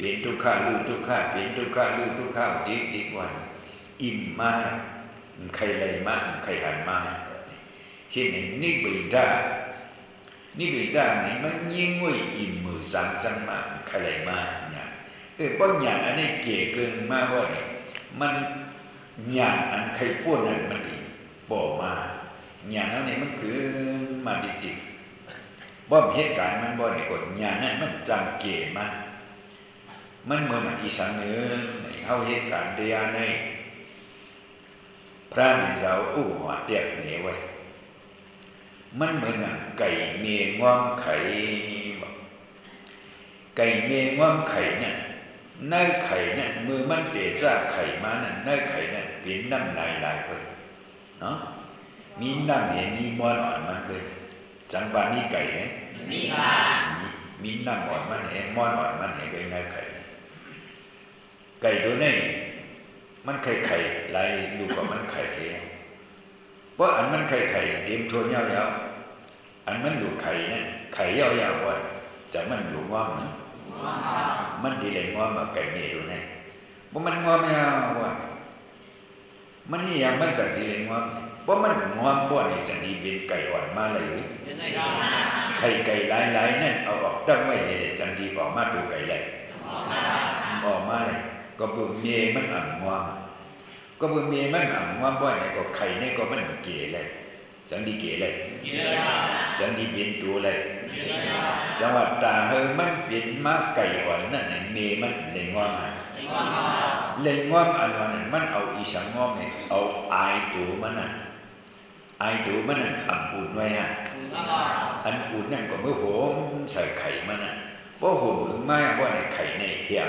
ลี่ยนทุกข้าลูกทุกข้าเปลี่ยนทุกข้าลูกทุกข้าดีกว่าอิ่มมากใครเลยมากใครหันมาเห็นนิบิดาnàyมันยิ่งงวยอิ่มมือสังจังมาใครเลยมาเนี่ยป้อนอย่างอันนี้เก๋เกินมาว่าเนี่ยมันอย่างอันใครป้วนนั่นมันดีบอกมาอย่างนั้นเนี่ยมันคือมาดีบ่เหตุการณ์มันบ่ได้กดอย่างนั้นมันจังเก๋มากมันเหมือนอีสานเหนือเฮาเหตุการณ์เดียในพระนิสาวอุ้มหัวเตียกเหนียวไว้มันเหมือนไก่เมียงอมไข่ไก่เมียงอมไข่เนี่ยในไข่เนี่ยมือมันเตะซ่าไข่มาเนี่ยในไข่เนี่ยเป็นน้ำลายไปเนาะมีน้ำเห็นมีมอนอ่อนมันเลยจังบามีไก่เห็นมีน้ำอ่อนมันเห็นมอนอ่อนมันเห็นเลยในไข่ไก่ตัวนี้มันไข่ไหลดูกว่ามันไข่เพราะอันมันไข่เต็มทวนยาวๆอันมันอยู่ไข่นั่นไข่ยาวๆว่าจะมันอยู่งอมมันดีเลยงอมมาไก่เมียดูนี่เพราะมันงอมไม่เอาว่ามันนี่ยังมันจะดีเลยงอมเพราะมันงอมบ่นี่จะดีเป็นไก่อ่อนมาเลยไข่หลายนั่นเอาออกตั้งไว้ให้จังดีออกมาตัวไก่เลยออกมาเลยก็บุเมียมันอ่ำงอมก็บุเมียมันอ่ำงอมบ่นี่ก็ไข่นี่ก็มันเก๋เลยจังดีเก๋เลยจังดีเป็นตัวเลยจังหวัดตาเฮมันเป็นมาไก่อ่อนนั่นน่ะเมียมันเลยงอมเลยงอมอันนั้นมันเอาอีสังงอมนี่เอาอายตัวมันน่ะอายตัวมันน่ะอ่ำอุ่นไว้ฮะอันอุ่นนั่นก็เมื่อโหมใส่ไข่มันน่ะเพราะโหมมือไม้ว่าในไข่ในเหี่ย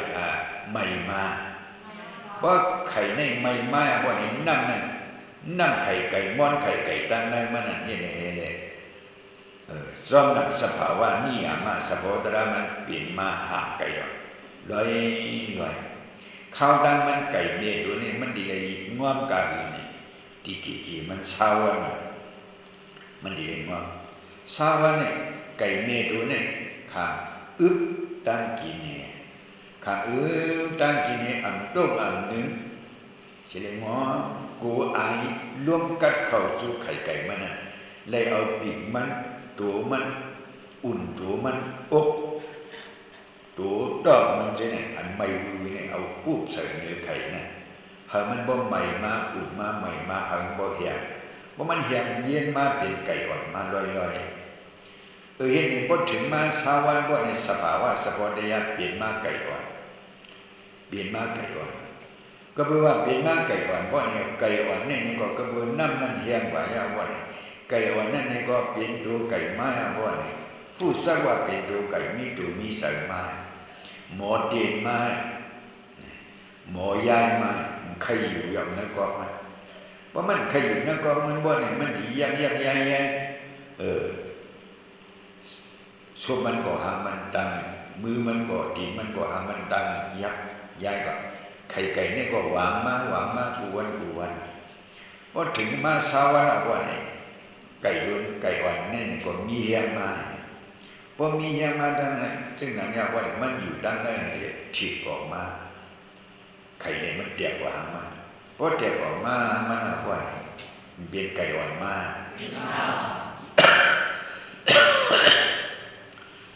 ใหม่มาเพราะไข่ในใหม่มาว่าในน้ำไข่ไก่ม้อนไข่ไก่ตั้งในมันนั่นนี่เลยซ้อมนักสภาวะนี่มาสภาวะมันเปลี่ยนมาหาไก่ลอยข้าวดังมันไก่เมียตัวนี้มันดีเลยง่วมกาอีนี่กี่มันเช้าวันมันดีเลยง่วมเช้าวันเนี่ยไก่เมียตัวนี้ข้าอึบตั้งกินเนี่ยข้าอึบตั้งกินเนี่ยอันโตอันหนึ่งเฉลยง่วมกูไอร่วมกัดเข้าสู่ไข่ไก่มันน่ะเลยเอาปีกมันตัวมันอุ่นตัวมันอบตัวดอกมันจะเนี่ยอันใหม่วิเนี่ยเอาปุ๊บใส่เนื้อไข่เนี่ยหามันบ่ใหม่มาอุ่นมาใหม่มาหาบ่แห้งเพราะมันแห้งเย็นมาเป็นไก่อ่อนมาลอยเห็นนี่พอถึงมาเช้าวันบ่ในสภาวะสภาวะเปลี่ยนมาไก่อ่อนก็แปลว่าเปลี่ยนมาไก่อ่อนเพราะเนี่ยไก่อ่อนนี่ก็กระบวนน้ำนั่นแห้งกว่ายาว่าเนี่ยไก่อ่อนนั่นนี่ก็เป็นตัวไก่มาว่าเนี่ยผู้สักว่าเป็นตัวไก่มีตัวมีใส่มาหมอเตียนมาหมอยายมาใครอยู่อย่างนั้นก็มันเพราะมันใครอยู่นั่นก็มันว่าเนี่ยมันดียังส่วนมันก็หามันตังมือมันก็ตีนมันก็หามันตังยักยายก็ไข่ไก่นี่ก็หวานมากกูวันพอถึงมาเช้าวันว่าเนี่ยไก่อ่อนนี่ก็มีเฮียมาพอมีเฮียมาดังนั้นซึ่งนั่นเนี่ยว่ามันอยู่ดังนั้นเลยฉีกออกมาไข่เนี่ยมันเตียกกว่ามันพอเตียกออกมามันว่าเป็นไก่อ่อนมา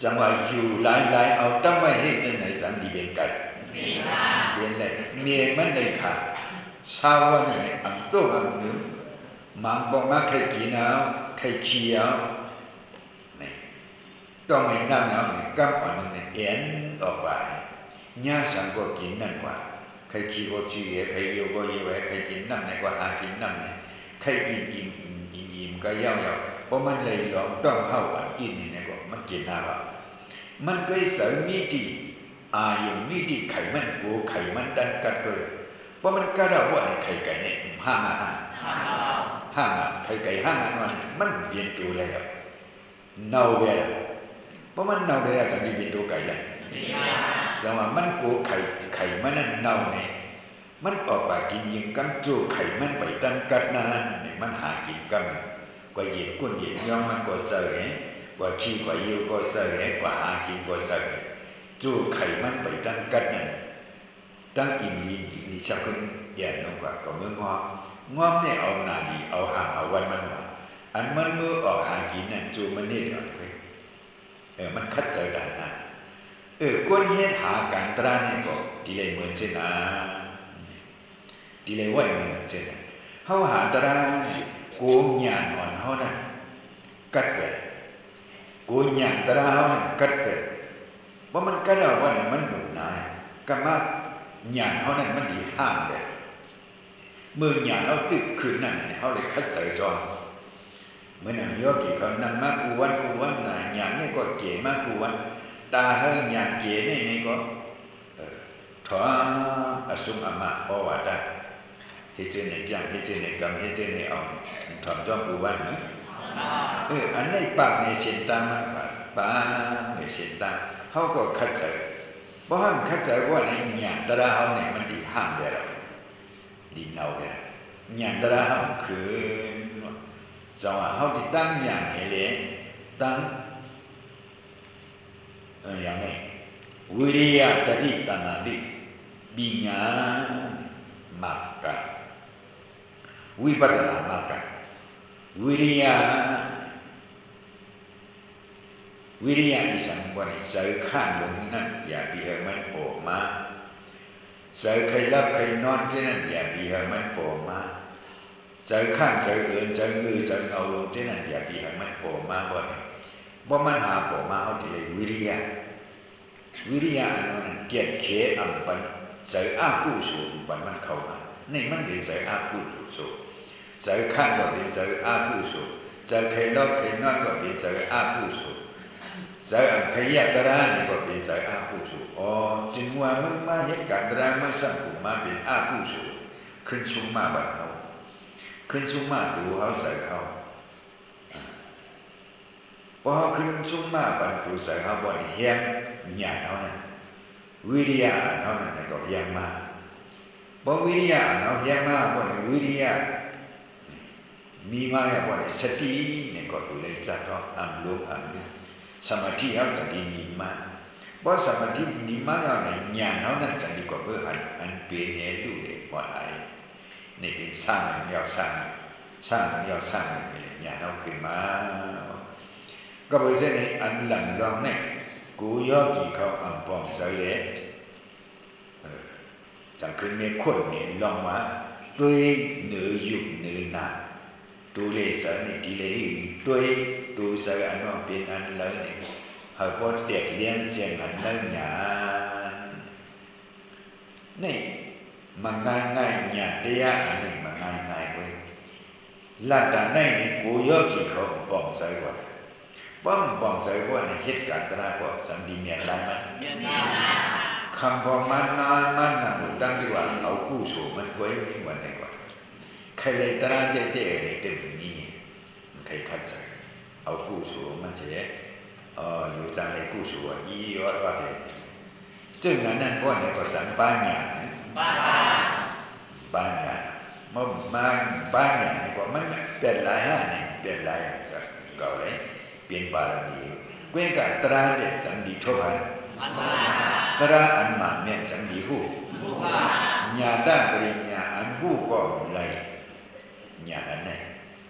จังหวะอยู่หลายเอาตั้งไว้ให้ที่ไหนสังดีเป็นไก่เป็นเลยเมียมันเลยขาดเช้าวันนี้อันโตอันหนึ่งมังบอกมาใครกินเอาใครเคี้ยวนี่ต้องให้น้ำเอากำอันนี้เอ็นออกไปญาสังก็กินนั่นกว่าใครขี้ก็ขี้ใครโยก็โยใครกินน้ำไหนก็หากินน้ำไหนใครอิ่มก็เย่าเพราะมันเลยหลอมต้องเข้าอันอิ่มนี่ก็มันกินน้ำมันก็เสริมมีดีอย่างมีดีไข่มันกูไข่มันดันกัดเกยเพราะมันก็ได้ว่าในไข่ไก่เนี่ยห้างไข่ไก่ห้างมันเปลี่ยนตัวเลยครับเน่าไปแล้วเพราะมันเน่าไปแล้วจะดีเป็นตัวไก่เลยแต่ว่ามันกูไข่มันนั่นเน่าเนี่ยมันออกกว่ากินยิงกันจูไข่มันไปดันกัดนานเนี่ยมันหากินกันกว่าเย็นก้นเย็นย่อมมันก็เจอกว่าขี้กว่ายิ้วก็เจอกว่าหากินก็เจอ จูไข่มันไปตั้งกัดนั่นตั้งอินดีนี่ชาวคนแย่นลงกว่าก็เมืองงอมเนี่ยเอาหน้าดีเอาห่างเอาวันมันว่าอันมันมือออกหากินนั่นจูมันนี่เดี๋ยวมันคัดใจได้นะกวนเฮ็ดหาการตราเนี่ยก็ดีเลยเหมือนเช่นนะดีเลยไหวเหมือนเช่นนะเฮาหาตราโกงญาณอ่อนเฮานั่นกัดไปโกงญาณตราเฮานั่นกัดไปว่ามันกัดเอาว่าเนี่ยมันหนุนนายก็มาญาณเฮานั่นมันดีห้ามไปเมื่อญาณเฮาตึกขึ้นนั่นเฮาเลยคัดใจจอนเหมือนอย่างโยกีเขานั่งมากูวันน่ะญาณนี่ก็เก๋มากูวันตาเฮาญาณเก๋นี่ก็ถออสุมอมะอวาดาเฮ็ดเนี่ยจังเฮ็ดเนี่ยกำเฮ็ดเนี่ยเอาถอมจอมกูวันนะอันนี้ปากในเส้นตามันก็ปากในเส้นตาเฮาก็คัดใจบ่ฮั่นคัดใจว่าในญาณตราเฮาเนี่ยมันดีห้ามได้แล้วดีเนาไปแล้วญาณตราเฮาคือจังว่าเฮาที่ตั้งญาณให้เลยตั้งอย่างนี้วิริยะตติตมาธิปัญญามรรควิปัสสนามรรควิริยะอีสังว่านี่ใส่ข้างลงนั่นอย่าไปให้มันโผล่มาใส่ใครรับใครนอนเช่นนั้นอย่าไปให้มันโผล่มาใส่ข้างใส่เอินใส่งือใส่เอาลงเช่นนั้นอย่าไปให้มันโผล่มาบ่นี่บ่มันหาโผล่มาเอาที่เลยวิริยะอันนั้นเกียรติเขอำปันใส่อากุศลปันมันเข้ามานี่มันเป็นใส่อากุศลใส่ข้างก็เป็นใส่อากุศลใส่ใครรับใครนอนก็เป็นใส่อากุศลใส่อันขยันตระนี่ก็เป็นใส่อากุศลจึงว่ามึงมาเฮ็ดการตระมาสังกุมาเป็นอากุศลขึ้นชุมมาบัดเฮาขึ้นชุมมาดูเฮาใส่เฮาพอเฮาขึ้นชุมมาบัดดูใส่เฮาบ่ได้เฮียนญาณเฮานั่นวิริยะเฮานั่นก็เฮียนมาบ่วิริยะเฮาเฮียนมาบ่ได้วิริยะมีมาyaบ่ได้สตินี่ก็ดูเลยจัดเฮาอันรู้อันนี้สมาธิเฮาจะดีนิมาบ่สมาธินิมาเฮาเนี่ยญาณเฮานั่นจะดีกว่าเบิ่หันอันเป็นเฮรู้บ่ได้นี่เป็นสร้างแล้วสร้างแล้วสร้างนี่ญาณเฮาขึ้นมาก็บ่ใช่นี่อันหลังรองเนี่ยกูโยกีเขาอันป้องใส่เลยจังขึ้นมีคนนี่ลองมาด้วยเหนือยุคเหนือหน้าดูเลยสารนี่ดีเลยด้วยดูสารอันว่าเป็นอันเลยนี่หากว่าเด็กเลี้ยงเจียงอันเลยหยานี่มันง่ายหยาเตียอันนี้มันง่ายเว้ยลัดดานนี่กูโยกีเขาป้องใส่ว่าป้องใส่ว่าในเหตุการณ์ตราก็สันติเมียนได้มันคำพอมันมันน่ะหมดตั้งที่ว่าเอากู้สู่มันไว้วันไหนก่อนใครเลยตราเจ๊นี่เต็มนี้ใครคัดใจเอากู้สู่มันเสียอยู่จังเลยกู้สู่อีว่าเถอะซึ่งนั้นพวกนี้ก็สันบ้านหยาบ้านหยามันบ้านหยานี่ก็มันเป็นหลายนี่เป็นหลายจากเก่าเลยเปลี่ยนบารมีเว้นกันตราเด็ดจังดีทั่วพันตราอันมันแม่นจังดีหูญาด้านปริญญาอันหูก็ไหลญาอันไหน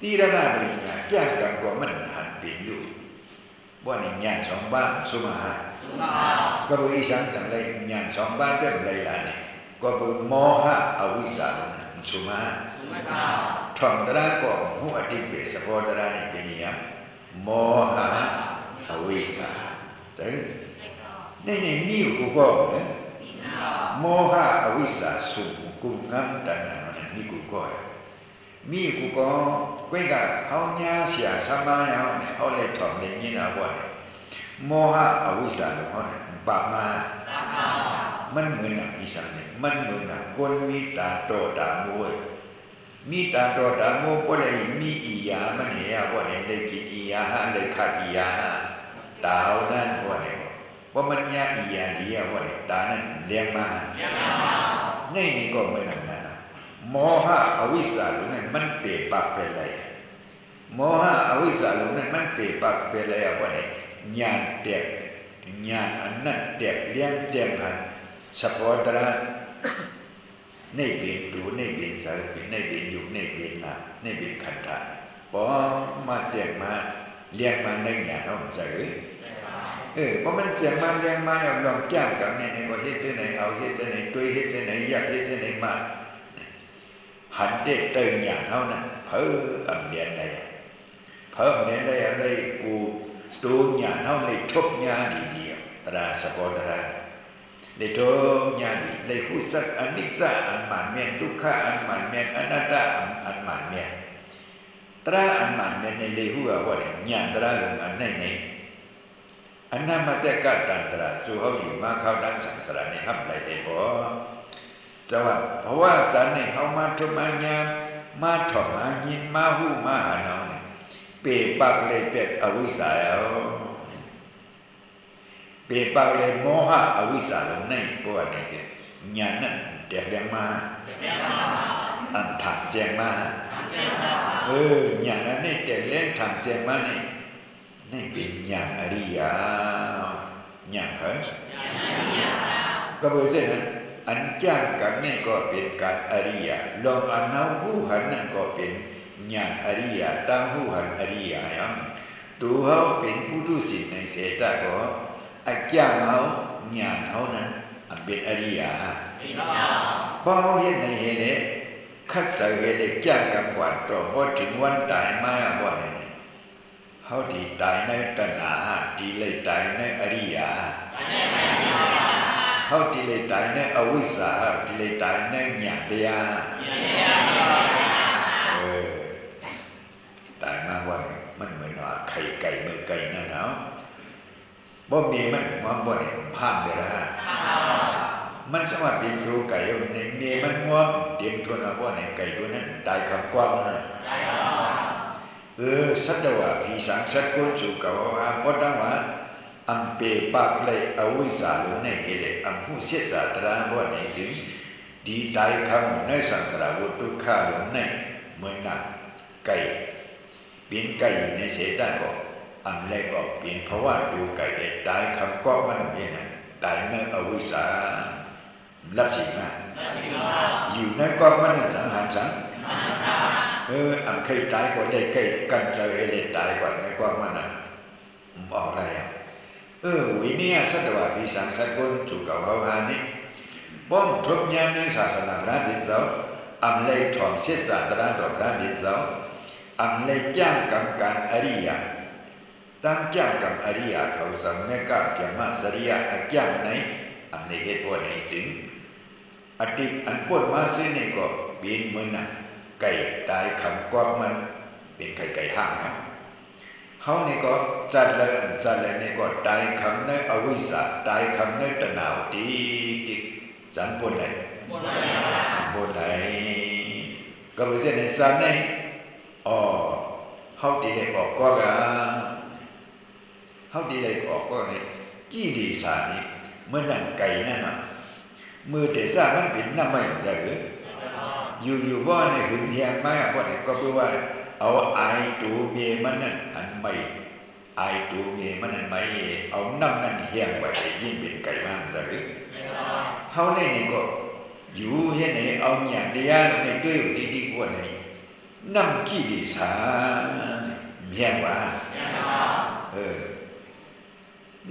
ตีระนาปริญญาแก้กันก็มันหันเป็นอยู่ว่าในญาสองบ้านสุมาหาก็บ่อีสังจังเลยญาสองบ้านเต็มเลยล่ะนี่ก็บ่โมหะอวิชชาสุมาท่องตราก็หูอธิเปสะโพตรานี่เป็นอย่างโมหะอวิชชานี่มีอยู่กูก็โมหะอวิชชาสุกุมงัมตัณหามีกูก็มีกูก็เว้ยก็เฮาญาเสียสมาเฮาเนี่ยเฮาเลยถอดได้ยินเอาบ่เนี่ยโมหะอวิชชาเฮาเนี่ยบาปมามันเหมือนกับอีสังเนี่ยมันเหมือนกับคนมีตาโตตาโมมีตาโตตาโมบ่ได้มีอียามันเหียบ่ได้เลยกินอียาหาเลยขาดอียาหาตานั่นบ่ได้ว่ามันยาอียาดีว่าได้ตานั้นเลี้ยงมานี่ก็เหมือนนั้นนะโมหะอวิชชาลงนั้นมันเปปากไปเลยโมหะอวิชชาลงนั้นมันเปปากไปเลยว่าได้ญาณเด็ก ญาณอันนั้นแตกเลี้ยงแจ้งหันเฉพาะตระในเบียนดูในเบียนสายเป็นในเบียนอยู่ในเบียนนาในเบียนขันธะพอมาแจ้งมาเลี้ยงมาในญาณเอาใจเพราะมันเสียงมาเลี้ยงมาเอาลองจ้างกับเนี่ยว่าเฮ็ดจังได๋เอาเฮ็ดจังได๋ตุ้ยเฮ็ดจังได๋อยากเฮ็ดจังได๋มาหันเด็กเตยญาณเฮานั้นเพ้ออำเนียนได้เพ้ออำเนียนได้อะไรกูตูญาณเฮาเลยทบญาณดีๆตราสะโพตราได้ทบญาณได้ฮู้จักอนิจจอันหมานแม่นทุกขะอันหมานแม่นอนัตตาอันหมานแม่นตราอันหมานแม่นในเลยฮู้ว่าญาณตราลงอันไหนอันนั้นมาแต่กะตันตราสู่เฮาอยู่มาเข้าดังสังสารนี่ฮับไหลให้บ่สวัสดิ์เพราะว่าสันนี่เฮามาทุมาญามาถอมายินมาฮู้มาหาเนานี่เปปักเลยเป็ดอวิชชาเอาเปปักเลยโมหะอวิชชาลงในบ่ว่านี่สิญาณนั้นแตกแดงมาอันถักแจงมาญาณนั้นนี่แตกแรงถักแจงมานี่เป็นญาณอริยญาณเพิ่นก็เพราะฉะนั้นอันจ้างกันนี่ก็เป็นการอริยลองอันเฮาฮู้หันนั่นก็เป็นญาณอริยตั้งฮู้หันอริยอย่างตัวเฮาเป็นผู้ทุศีลในเสตะก็อันจ้างเฮาญาณเฮานั้นอันเป็นอริยบ่เฮ็ดในเฮ็ดเนี่ยคัดใส่เฮ็ดเลยจ้างกันกว่าต่อบ่ถึงวันตายมาบ่ได้เฮาที่ตายในตัณหาที่เลยตายในอริยเฮาที่เลยตายในอวิชชาที่เลยตายในญาณเดียตายมาว่ามันเหมือนว่าไข่ไก่มือไก่นั่นเนาะบ่มีมันมันบ่ได้พามไปละมันสามารถบินดูไก่ในเมีมันม่วงเตรียมทวนเอาบ่ในไก่ตัวนั้นตายคำกว้างนะสัตวะผีสางสัตว์กุสุกะวะบ่ดังว่าอัมเปปักเลยอวิชชาลงในเฮเลอัมผู้เสียสาตราบ่ในจึงดีตายคำในสังสารวัฏทุกข์ลงในเหมือนนักไก่เป็นไก่ในเสดาก็อันแรกออกเป็นเพราะว่าดูไก่ตายคำก็มันเห็นตายในอวิชชารับสิงอยู่ในก็มันสังหารสังอันเคยตายก็เลยไก่กันเจอเลยตายก่อนในก็มันน่ะบอกอะไรวิเนียสัตวะผีสางสัตว์กุสุกะวะหานี่ป้อมทุบญาณในศาสนาพระบิดาอันเลยถอมเสียสาตราดอกพระบิดาอันเลยจ้างกรรมการอริยตั้งจ้างกรรมอริยเขาสังเมกะเกียมาสริยะอักจ้างไหนอันเลยเหตุว่าในสิ่งอดีตอันปวดมาซึ่งนี่ก็เป็นเหมือนน่ะไก่ตายคำกวากมันเป็นไก่ห้างเขานี่ก็จัดเลยนี่ก็ตายคำในอวิชชาตายคำในตณาวตีสันปนไหนปนไหนก็เพราะฉะนั้นสันนี่เขาที่ได้บอกก็เขาที่ได้บอกก็นี่กี่ดีสานี่เมื่อนั่นไก่นั่นน่ะมือแต่ซามันเป็นน้ำไม่ใจอยู่ว่าในหึงเฮียงไม่ว่าเนี่ยก็แปลว่าเอาไอตูเมียมันนั่นอันไม่ไอตูเมียมันนั่นไม่เอาน้ำนั่นเฮียงไว้ยิ่งเป็นไก่บ้างใจเขาในนี่ก็อยู่เห็นไหนเอาอย่างเดียวในด้วยอยู่ดีๆว่าไหนน้ำกี่ดีสาเฮียงว่า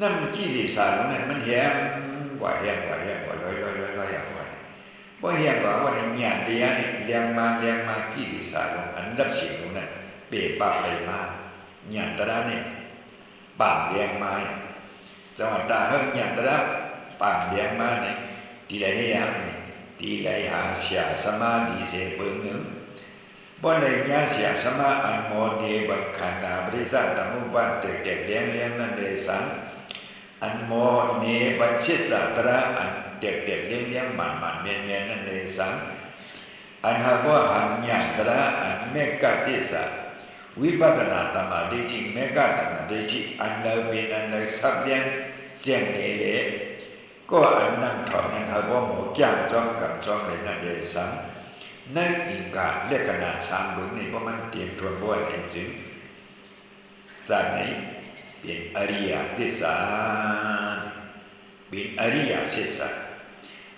น้ำกี่ดีสาแล้วนั่นมันเฮียงกว่าลอยอย่างว่าบ่เฮียงว่าในญาณเดียนี่เลี้ยงมากี่ดีสาลงอันรับสิ่งนั้นเปะปากเลยมาญาณตระนี่ปามเลี้ยงมาจังหวัดตาเฮาญาณตระปามเลี้ยงมานี่ที่ได้ให้ที่ได้หาเสียสมาธิเสเบิ่งนึงบ่ได้ญาเสียสมาอันโมเนบัคขันธาบริษัทตมุปาเตกเลี้ยงนั่นเดสังอันโมเนบัชิตสัตระอันเด็กเลี้ยงมันเมียนนั่นเลยสังอันหากว่าหันญาตระอันเมกะติสะวิปัสสนาธรรมะดิจิเมกะธรรมะดิจิอันเรามีอันเราสับเลี้ยงเสียงนี้เลยก็อันนั่งถอดนั้นหากว่าหมูจ้างจ้องกับจ้องเลยนั่นเลยสังในอิงกาเลขนาสามเบื้องนี่เพราะมันเตรียมทวนบ่อยในสิ่งสัตว์นี้เป เป็นอริยသစ္စာเป็นอริยသစ္စာ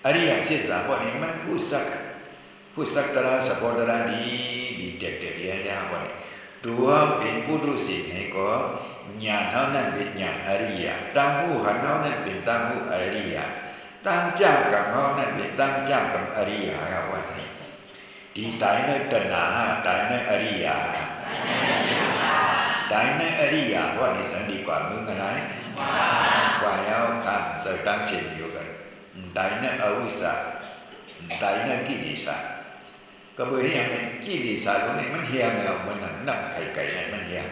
อริยသစ္စာပေါ့นี่มันผู้สักตระสัพพตระดีเด็กๆเรียนแล้วบ่นี่ตัวเป็นปุถุชนนี่ก็ญาณเท่านั้นเป็นญาณอริยตั้งหูหันเท่านั้นเป็นตั้งหูอริยตั้งจ้างกับเท่านั้นเป็นตั้งจ้างกับอริยครับว่านี่ดีตายในตณหาตายในอริยตายในอริยว่านี่สันดีกว่ามึงอะไรกว่าแล้วข้ามใส่ตั้งเช่นเดียวกันตายในอวิชชาตายในกิเลสก็เบื่ออย่างนี้กิเลสตรงนี้มันเฮี้ยงแล้วมันนั่งไก่ๆเนี่ยมันเฮี้ยง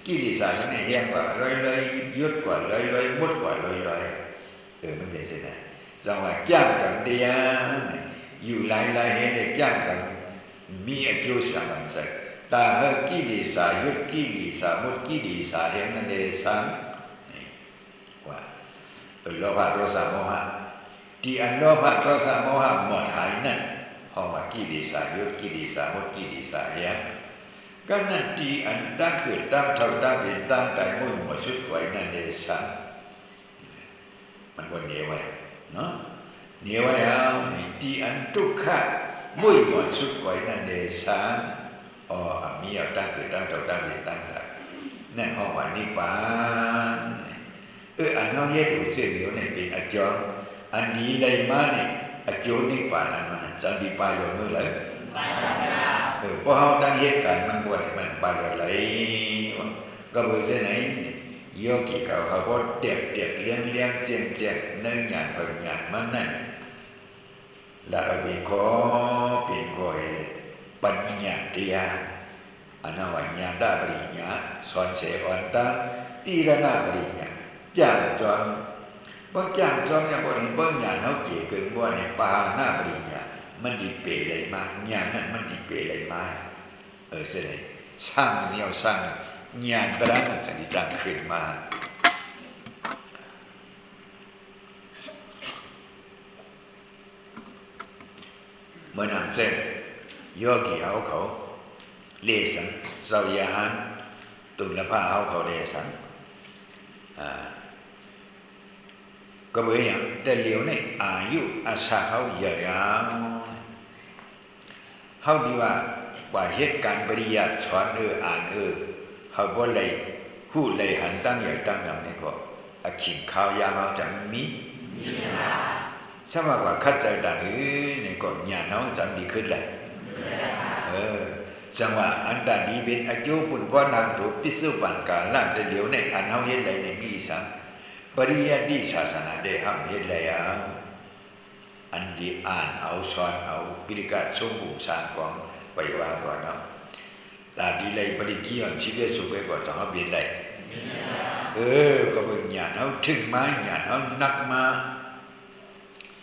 กิเลสตรงนี้เฮี้ยงกว่าเลยยุดกว่าเลยมุดกว่าเลยมันเป็นเช่นนั้นจังว่าจ้างกันเดียอยู่หลายๆเห็นได้จ้างกันมีอายุสังสัยตาเฮกิเลสยุดกิเลสมุดกิเลสเห็นนั่นเองสังนี่ว่าโลภะโทสะโมหะที่อันโลภะโทสะโมหะหมดหายนั่นห้องว่ากิเลสยุดกิเลสมุดกิเลสเห็นก็นั่นที่อันตั้งเกิดตั้งเท่าตั้งเป็นตั้งแต่มุ่งหมดชุดไว้นั่นเองสังมันวนเหนียวไว้เนาะเหนียวไว้เอาที่อันทุกข์มุ่งหมดชุดไว้นั่นเองสังมีเอาตั้งเกิดตั้งเท่าตั้งเป็นตั้งแต่นั่นห้องว่านิพพานอันเขาเฮ็ดอยู่เสียเหลียวเนี่ยเป็นอจรอันดีเลยมาเนี่ยอจรนิพพานอันนั้นจะดีไปอยู่มื้อไหร่พอเฮาตั้งเฮ็ดกันมันบ่ได้มันไปว่าไหลก็บ่เสียไหนโยกีเขาบ่เด็กเลี้ยงเจียงๆนึงหยังเพิ่นหยังมันนั่นแล้วเอาเป็นขอให้ปัญญาเตียอนาวัญญาดาปริญญาสอนเสอ่อนตาตีระนาปริญญาจ้างจอมบ่จ้างจอมเนี่ยบ่นี่บ่ญาณเฮาเก๋เกินบ่นี่ปาหน้าปริญญามันดิเปเลยมาญาณนั้นมันดิเปเลยมาเสิได้สร้างเนี่ยสร้างญาณตระนั้นจะได้สร้างขึ้นมาเมื่อนั้นเสร็จโยกีเขาเลสังเสวยอาหารตุลภาเขาเลสังก็เบื่ออย่างแต่เหลียวในอายุอาชาเขาใหญ่เขาดีว่าเหตุการณ์ปริยัติสอนอ่านเขาบ่เลยหู้เลยหันตั้งใหญ่ตั้งนำนี่ก็ขิงข้าวยามาจังมีสมากว่าคัดใจดังนี่ก็ญาณเขาสังดีขึ้นเลยจังว่าอันใดดีเป็นอายุปุณพ่อนางถูกปิสุปันกาล่างแต่เหลียวในอันเฮาเฮ็ดไหลในมีสังปริยัติศาสนาได้ห้ามเฮ็ดไหลอันดีอ่านเอาสอนเอาปิฎกสมบูรณ์สร้างกองไปว่าก่อนเนาะตาดีไหลปริกิยอนชีวิตสุขไปก่อนสังเฮาเปลี่ยนไหลก็เบิ่งญาณเฮาถึงมาญาณเฮานักมา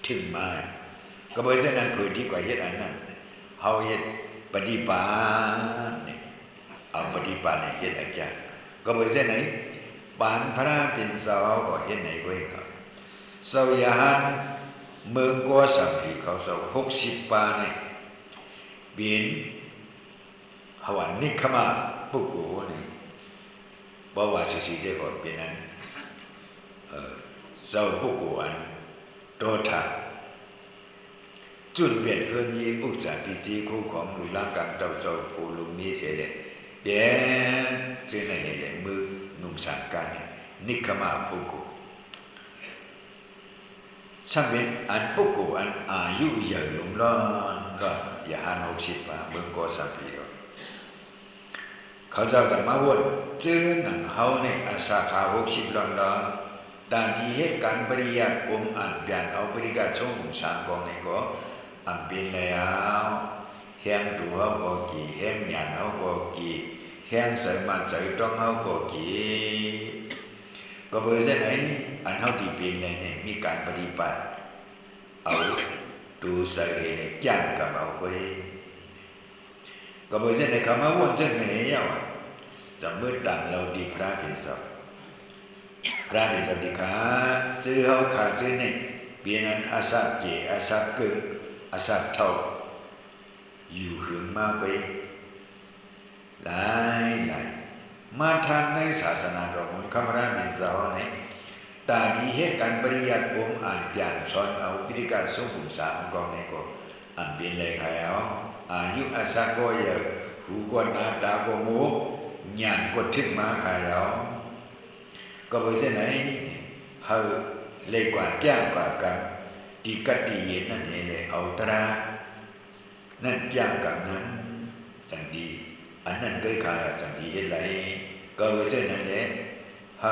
ถึงมาก็บ่ฉะนั้นคือดีกว่าเฮ็ดอันนั้นเฮาเฮ็ดปฏิบัติเนี่ยเอาปฏิบัติเนี่ยเฮ็ดอาจารย์ก็บ่ใช่ไหนปานพระเป็นสาวก็เฮ็ดไหนก็เฮ็ดก็เสวยอาหารเมืองกัวสัมพีเขาเสา60ปาเนี่ยเป็นหวานนิคมะปุกโกนี่บ่ว่าสิได้ก็เป็นนั้นเสาปุกโกอันโตทะจุดเปลี่ยนเฮือนยีอุกษาปิจีคู่ของลุลากางเต้าเจ้าผู้ลุงนี้เสียเลยเดี๋ยวจึงได้เห็นเลยมือนุ่งสังการนิคมาปุกุสัมเป็นอันปุกุอันอายุใหญ่ลงล้อนก็อย่าหัน60 ป่าเมืองกอสัมพีเขาเจ้าจะมาวนเจอหนังเฮาในอาสาขา60ล้อนตามที่เหตุการณ์ปริยัติอ่านเปลี่ยนเอาปริกัดช่วงสามกองนี้ก็อันเป็นแล้วแห่งตัวเฮาก็กี่แห่งญาณเฮาก็กี่แห่งใส่มาใส่ต้องเฮาก็กี่ก็เบอร์เส้นไหนอันเฮาที่เป็นเนี่ยมีการปฏิบัติเอาตูใส่เนี่ยจ้างกับเอาไว้ก็เบอร์เส้นไหนคำว่าวนเส้นไหนจะเมื่อดังเราดีพระพิสัพพระในสันติขาซื้อเฮาขาซื้อนี่เปลี่ยนอันอาสัตเจอาสัตเกิดอาสัตเท่าอยู่หึงมากไปหลาย มาทางในศาสนาดอกมุนคำพระบิดาเนี่ยตาที่เหตุการปริยัติองค์อ่านเปลี่ยนสอนเอาพิธีการสมบูรณ์สามกองในก็อันเป็นเลยขายเอาอายุอาสาก็เยอะหูก็นาตาก็มูญาณก็ถึงมาขายเอาก็เพราะฉะนั้นเฮาเลยกว่าแก้งกว่ากันตีกัดตีเย็นนั่นเองเลยเอาตรานั่นแก้งกับนั้นจังดีอันนั้นเคยขายจังดีเห็นไรก็เพราะฉะนั้นเนี่ยเฮา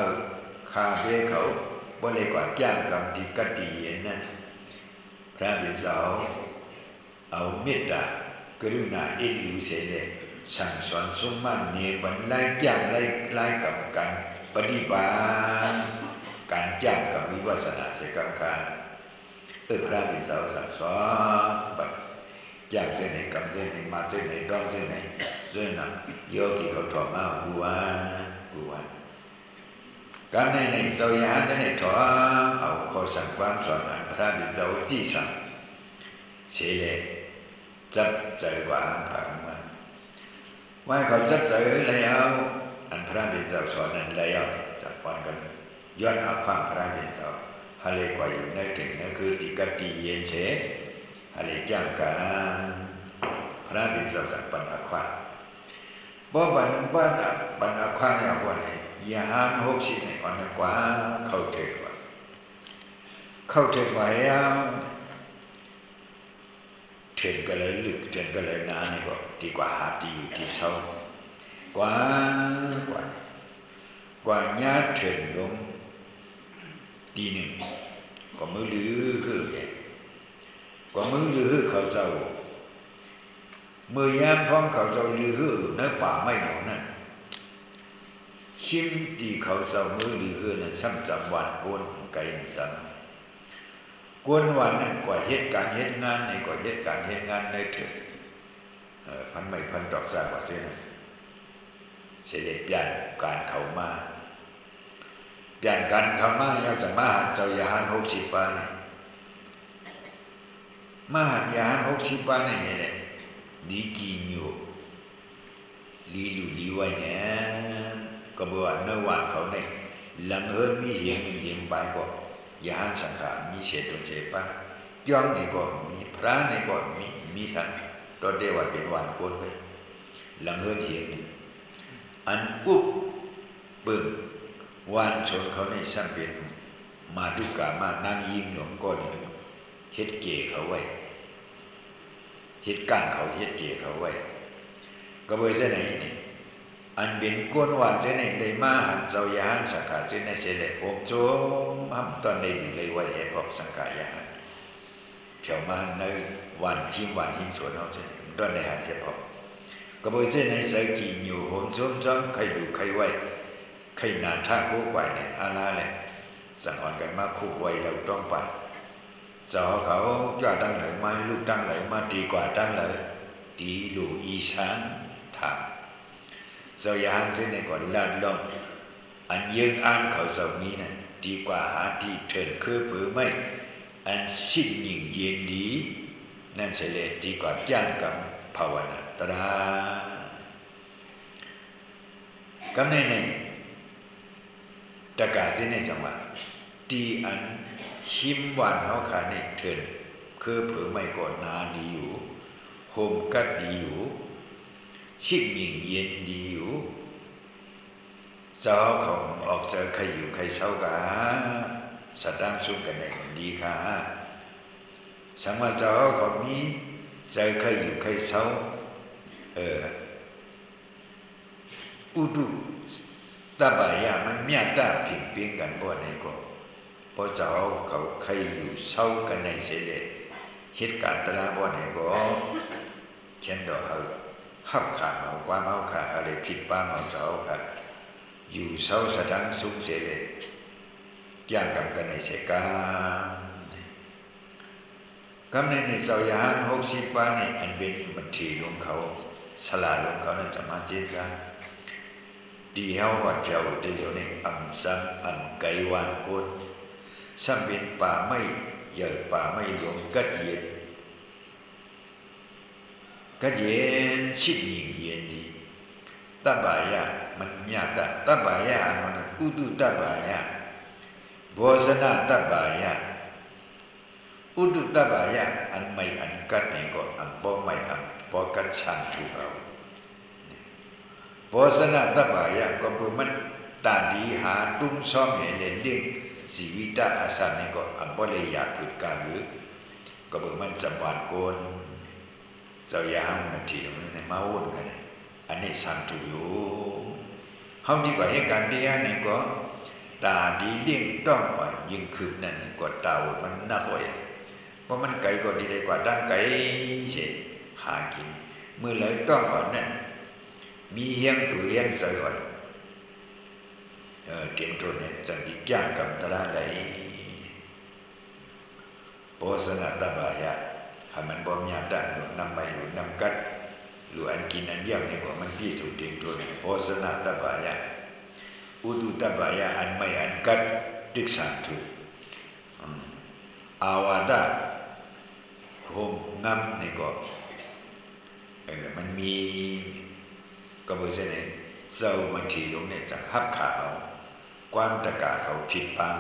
คาเฟ่เขาบ่เลยกว่าแก้งกับตีกัดตีเย็นนั่นพระบิดาเอาเมตตากรุณาเอ็นดูเสียเลยสั่งสอนสมมาเนบันไล่แก้งไล่กับกันปฏิบัติการจ้างกับวิปัสสนาเสกการพระบิดาสั่งสอนแบบจ้างเส้นไหนกำเส้นไหนมาเส้นไหนดองเส้นไหนเส้นนั้นโยกีเขาถอดมากูวันการในเจ้าหญ้าจะในถอดเอาข้อสั่งความสอนนั้นพระบิดาที่สั่งเสียเลยจับใจกว่าผ่านมันว่าเขาจับใจแล้วอันพระบิดาสอนนั้นแล้วจับวันกันย้อนเอาความพระบิดาฮาเลกว่าอยู่ในถึงนั่นคือติกติเย็นเฉฮาเลจ้างกันพระบิดาสั่งปัญหาความบ่บันอาควาอย่างว่าเนี่ยยาหาน60เนี่ยอ่อนกว่าเข้าเถิดว่าเถิดก็เลยลึกเถิดก็เลยนานนี่ก็ดีกว่าหาที่อยู่ที่เศร้ากว่าญาเถิดลงดีหนึ่งก็มือลือคือกว่ามือลือเขาเศร้ามือยามพร้อมเขาเศร้าลือในป่าไม่หนอนั่นชิมตีเขาเศร้ามือลือนั่นซ้ำจำวันโกนไก่ซ้ำกวนวันนั้นกว่าเหตุการณ์เหตุงานในกว่าเหตุการณ์เหตุงานในเถิดพันไม่พันดอกซากว่าเสียนั่นเสด็จเปลี่ยนการเข้ามาเปลี่ยนการเข้ามายังจะมาหันเจ้ายาหัน60 ปานี่มาหันยาหัน60 ปานี่แหละดีกินอยู่ลีลูลีไว้เนี่ยก็บอกว่าเนื้อวานเขาเนี่ยหลังเฮิร์มีเหียงไปก็ยาหันสังขารมีเศษตัวเศษปะย้อนนี่ก็มีพระนี่ก็มีสันตอนเดียวเป็นวันโกนไปหลังเฮิร์เหียงนี่อันปุ๊บเบิ่งวานชนเขาในซ้ำเป็นมาดุกามานางยิงหลวงก้อนนี่เฮ็ดเก๋เขาไว้เฮ็ดก้างเขาเฮ็ดเก๋เขาไว้ก็บ่ใช่ไหนนี่อันเป็นกวนวานใช่ไหนเลยมาหันเจ้ายาหันสังขารใช่ไหนใช่เลยอมโจมหำตอนนี้เลยไว้ให้พวกสังขารยาหันเผียวมาในวันหิมสวนเฮาใช่ไหนตอนได้หันเฉพาะก็บ่ใช่ไหนใส่กี่อยู่โหมซ้ำใครดูใครไว้ใครนาท่ากูกว่าเนี่ยอาลาเลยสั่งอ่อนกันมาคู่ไว้เราต้องปัดเจ้าเขาจ้าตั้งเลยมาลูกตั้งเลยมาดีกว่าตั้งเลยดีลูอีสานถามเจ้าอย่างเช่นในก่อนลาดลงอันยืงอ่านเขาเจ้ามีนั่นดีกว่าหาที่เถินคือผือไม่อันสิ้นยิ่งเย็นดีนั่นใช่เลยดีกว่าย่านกับภาวนาตรากำในตะกาสิในจังหวะตีอันหิมหวานเฮาขาในเถินคือเผือไม่ก่อนนาดีอยู่โฮมกัดดีอยู่ชิกยิ่งเย็นดีอยู่เจ้าของออกเจอใครอยู่ใครเศร้ากะสตางสุ่มกันได้ดีค่ะสังว่าเจ้าของนี้เจอใครอยู่ใครเศร้าอุดุตาบายามันเมียตาผิดเพียงกันบ่ไหนก็พอเจ้าเขาใครอยู่เศร้ากันในเสเลเหตุการณ์ตราบ่ไหนก็เช่นดอกหับขาดเอาความเอาขาดอะไรผิดป้าเอาเจ้าค่ะอยู่เศร้าสะดังสุขเสเลย่างกับกันในเสกากำในเจ้าย่าง60 ปานี่อันเป็นบัญชีลงเขาสลาลงเขานั้นจะมาเจซาดีเฮาว่าเจ้าเดี๋ยวนี้ซ้ำไกวานโกนซ้ำเป็นป่าไม่ใหญ่ป่าไม่หลวงกัดเย็นชิดยิ่งเย็นดีตาบายา มันญาตะตับบายะนะอุตุตับบายะဘောဇနตับบายะอุตุตับบายะอันไม่อันกัดนี่ก็อันบ่ไม่อันบ่กัดชันถูกเอาဘောဇနตับบายะก็บ่มันตาดีหาตุ้มซ้อมเห็นเรื่องชีวิตอาสานี่ก็อันบ่เลยอยากพูดกาหือก็บ่มันสมานโกนเจ้ายานมาที่ตรงนี้ในมาวนกันอันนี้สันตุอยู่เฮาดีกว่าเหตุการณ์เดียวนี่ก็ตาดีเลี้ยงต้องอ่อนยิ่งคืบนั่นก็เต่ามันนักไว้เพราะมันไกลก็ดีได้กว่าดังไกลเช่หากินมื้อเลยต้องอ่อนนั่นมีเฮียงตุเฮียงใส่อ่อนเตรียมตัวเนี่ยจังที่ย่างกับตราไหลโพสนาตบายะให้มันบ่มีญาติหนุนนำไปหนุนนำกัดหรืออันกินอันเยี่ยมนี่ว่ามันพิสูจน์เตรียมตัวเนี่ยโพสนาตบายะอุตุตบายะอันไม่อันกัดตึกสานถูกอาวาดะโหมงำนี่ก็มันมีก็บ่ใช่เนี่ยเจ้ามันทีลงเนี่ยจะหับขาเอาความตะกะเขาผิดปัง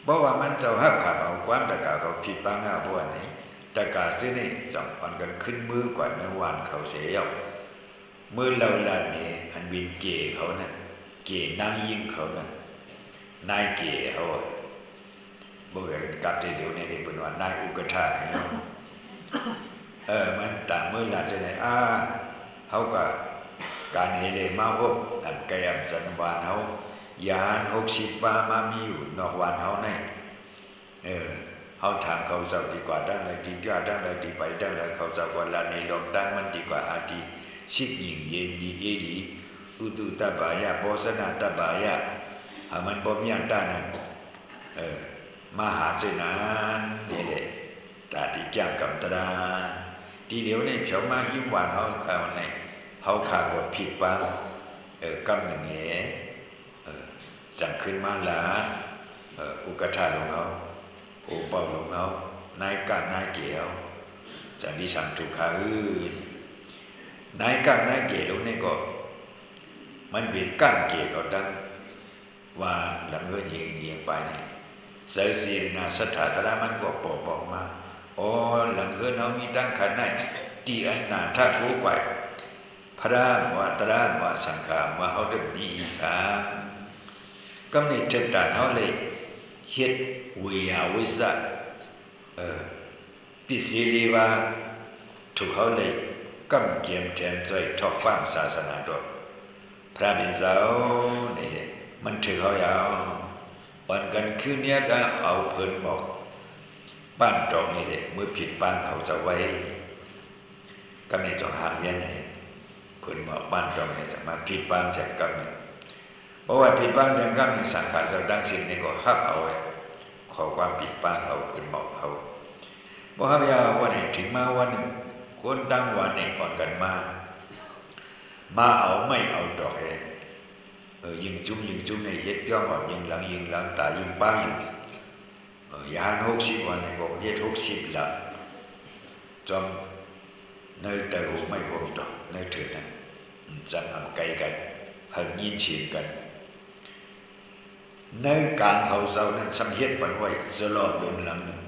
บ่ว่ามันเจ้าหับขาเอาความตะกะเขาผิดปังอ่ะบ่ว่านี่ตะกะซินี่จังปันกันขึ้นมือกว่าในวันเขาเสียเอามือเราล่ะนี่อันวินเกเขานั่นเกนางยิงเขานั่นนายเกเขาบ่ได้กลับได้เดี๋ยวนี้ได้เพิ่นว่านายอุกทะเนาะมันตามมือล่ะจะได้เฮาก็การเฮเลมาฮบอันแกมสันวานเฮายาน60บามามีอยู่นอกวันเฮาในเฮาถามเขาเจ้าดีกว่าดังเลยดีกว่าดังเลยดีไปดังเลยเขาเจ้าว่าละในลองดังมันดีกว่าอาทิชิกยิงเย็นดีเอลีอุตุตบายะโพสนาตบายะหามันบ่มีอันตานั้นมหาเสนานนี่แหละตาที่แก้กำตราทีเดียวนี่เผียวมาหิวหวานเฮาคาวันไหนเฮาขาดบ่ผิดปังกำหนึ่งสั่งขึ้นมาหลาอุกทาลงเฮาโอเป่าลงเฮานายกะนายเกี่ยวจันดิสังทุกขานายกะนายเกี่ยวลงนี่ก็มันเป็นก้างเกี่ยวเขาดังว่าหลังเฮือยิงไปนี่เสสีนาสถาตระมันก็บอกมาหลังเฮือเฮามีดังขันไหนที่อันนาถ้ารู้ไว้พระมวตระมวสังขามว่าเฮาได้มีอีสากำนี้จังตาเฮาเลยเฮ็ดวิยาวิสะปิสิลีว่าถูกเฮาเลยกำเกียมแทนใจทอกความศาสนาดอกพระบิณฑบาตนี่แหละมันถือเฮายาววันกันคืนนี้ก็เอาเพิ่นบอกบ้านตรงนี่แหละมื้อผิดบ้านเขาจะไว้กำนี้จงหางเย็นให้เพิ่นบอกบ้านตรงนี่จะมาผิดบ้านจากกำนี้เพราะว่าผิดบ้านจากกำนี้สังขารสักดังสิ่งนี้ก็ฮับเอาไว้ขอความผิดบ้านเขาเพิ่นบอกเขาบ่ฮับยาวันนี้ถึงมาวันนึงคนตั้งวันนี้ก่อนกันมาเอาไม่เอาดอกยิงจุ้มในเฮ็ดย่อมออกยิงหลังตายิงป้าอยู่ยาน60วันนี้ก็เฮ็ด60หลังจอมในแต่หูไม่โหดอกในเถิดนั้นจังอำไกลกันหึงยินเฉียงกันในการเขาเศร้านั้นสำเฮ็ดปันไว้สลอดบนหลังนึง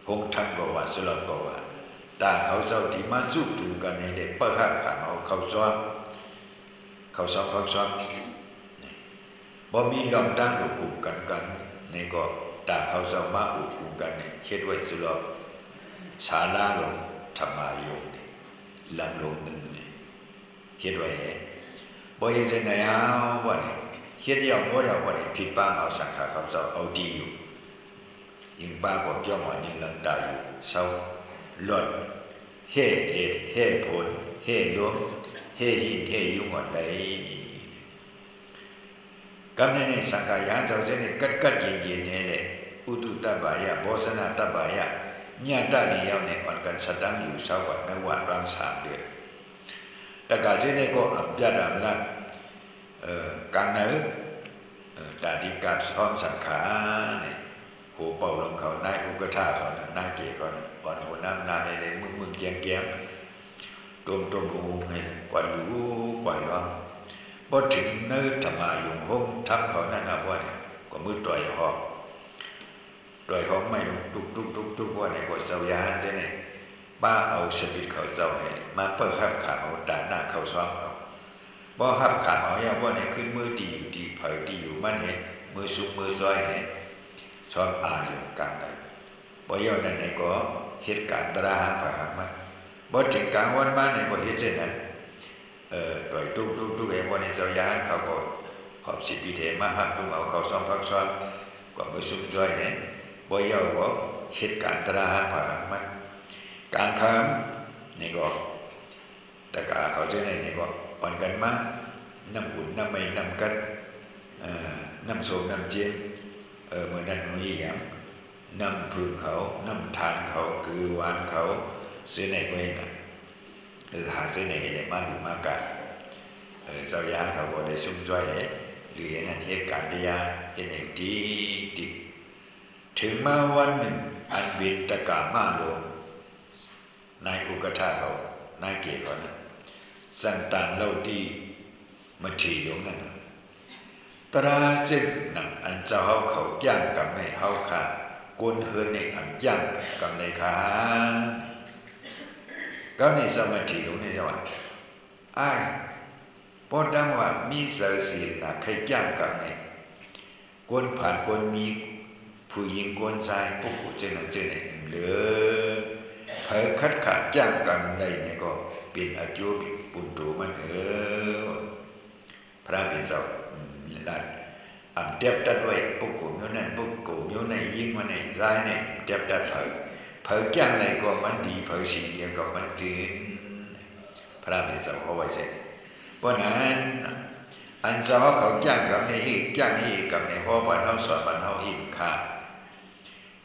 หงทันก็ว่าสลอดก็ว่าต่างเขาเศร้าที่มาสู้ถูกันให้ได้เปิดหัดขาเอาเขาซ้อนบ่มีดองดังอุบกันนี่ก็ต่างเขาเศร้ามาอุบกันนี่เฮ็ดไว้สลอดศาลาลงธรรมายมนี่ลำลงนึงนี่เฮ็ดไว้บ่เฮ็ดจังได๋เอาบ่นี่เฮ็ดเดียวบ่ได้บ่นี่ผิดบ้างเอาสังขารเขาเศร้าเอาดีอยู่ยิงบ้าก็ย่อมว่านี่ลังตาอยู่เศร้าลดเฮ็ดเฮ็ดผลเฮ็ดรวมเฮ็ดหินเฮ็ดอยู่หมดเลยกำนี้สังขารยานเจ้าเจนี่กัดเย็นๆนี่แหละอุตุตบายะโพสนาตบายะญาตินี่ရောက်နေวันกันสตังอยู่เศร้ากว่าในวันรัง3เดือนตะกะเจนี่ก็อับยะดามลัดการเนตาดิการซ้อมสังขารนี่โหเป่าลงเขานายอุกทาเขานายเกเขาอ่อนหัวน้ำนายเลยมึงแกง ตัวหูให้กว่ารู้กว่าร้องพอถึงเนื้อธรรมาอยู่ห้องทำเขานั่นนะว่าเนี่ยก็มือต่อยหอกไม่ทุกว่าเนี่ยก็เจ้ายาใช่ไหมป้าเอาสปิดเขาเจ้าให้มาเปิดหับขาเอาตาหน้าเขาซ้อมเขาบ่หับขาเอาอย่าว่าเนี่ยขึ้นมือตีอยู่ตีเผยตีอยู่มันเห็นมือซุกมือซอยเห็นซ้อมอาอยู่กลางนั้นบ่ย่อนั่นเนี่ยก็เหตุการณ์ตราหางผ่าหางมันบ่ถึงกลางวันมาเนี่ยก็เฮ็ดเช่นนั้นต่อยทุกเห็นว่าในเจ้ายาเขาก็หอบสิปีเทมาหับตุ้งเอาเขาซ้อมพักซ้อมกว่ามือซุกซอยเห็นบ่ย่อก็เหตุการณ์ตราหางผ่าหางมันกลางคืนนี่ก็แต่กาเขาเจ้านี่ก็อ่อนกันมาน้ำอุ่นน้ำไม่น้ำกันน้ำโซน้ำเจียนเมื่อนั้นมีอย่างน้ำพึ่งเขาน้ำทานเขาคือหวานเขาเส้นในเว้นหาเส้นในได้มาดูมากะเจ้ายานเขาก็ได้ซุ่มจ้อยหรือเห็นอันเหตุการณ์ที่ยาเห็นอย่างดีถึงมาวันหนึ่งอันบินตะกามาโลนายอุกทาเขานายเกศเขานะสันตานเล่าที่มาทีหลวงนั่นตราจึงหนังอันเจ้าเขาย่างกับในเฮาขากวนเฮือนในอันย่างกับในขาก็ในสมาธิหลวงนี่ใช่ไหมพอดังว่ามีเสือสีนะใครย่างกับในกวนผ่านกวนมีผู้หญิงกวนชายพวกกูเจนเหลือเผยคัดขาดย่างกันได้เนี่ยก็เป็นอายุปุนตูมันพระพิสุลัดเทียบตัดไว้ปุกกุโยนั่นปุกกุโยในยิ่งมันในร้ายเนี่ยเทียบตัดเผยย่างในก็มันดีเผยสิ่งเดียวก็มันจืดพระพิสุเขาไว้เสร็จเพราะนั้นอันเจ้าเขาย่างกับในฮีย่างฮีกับในหัวบ้านเขาสอนบ้านเขาหินขาด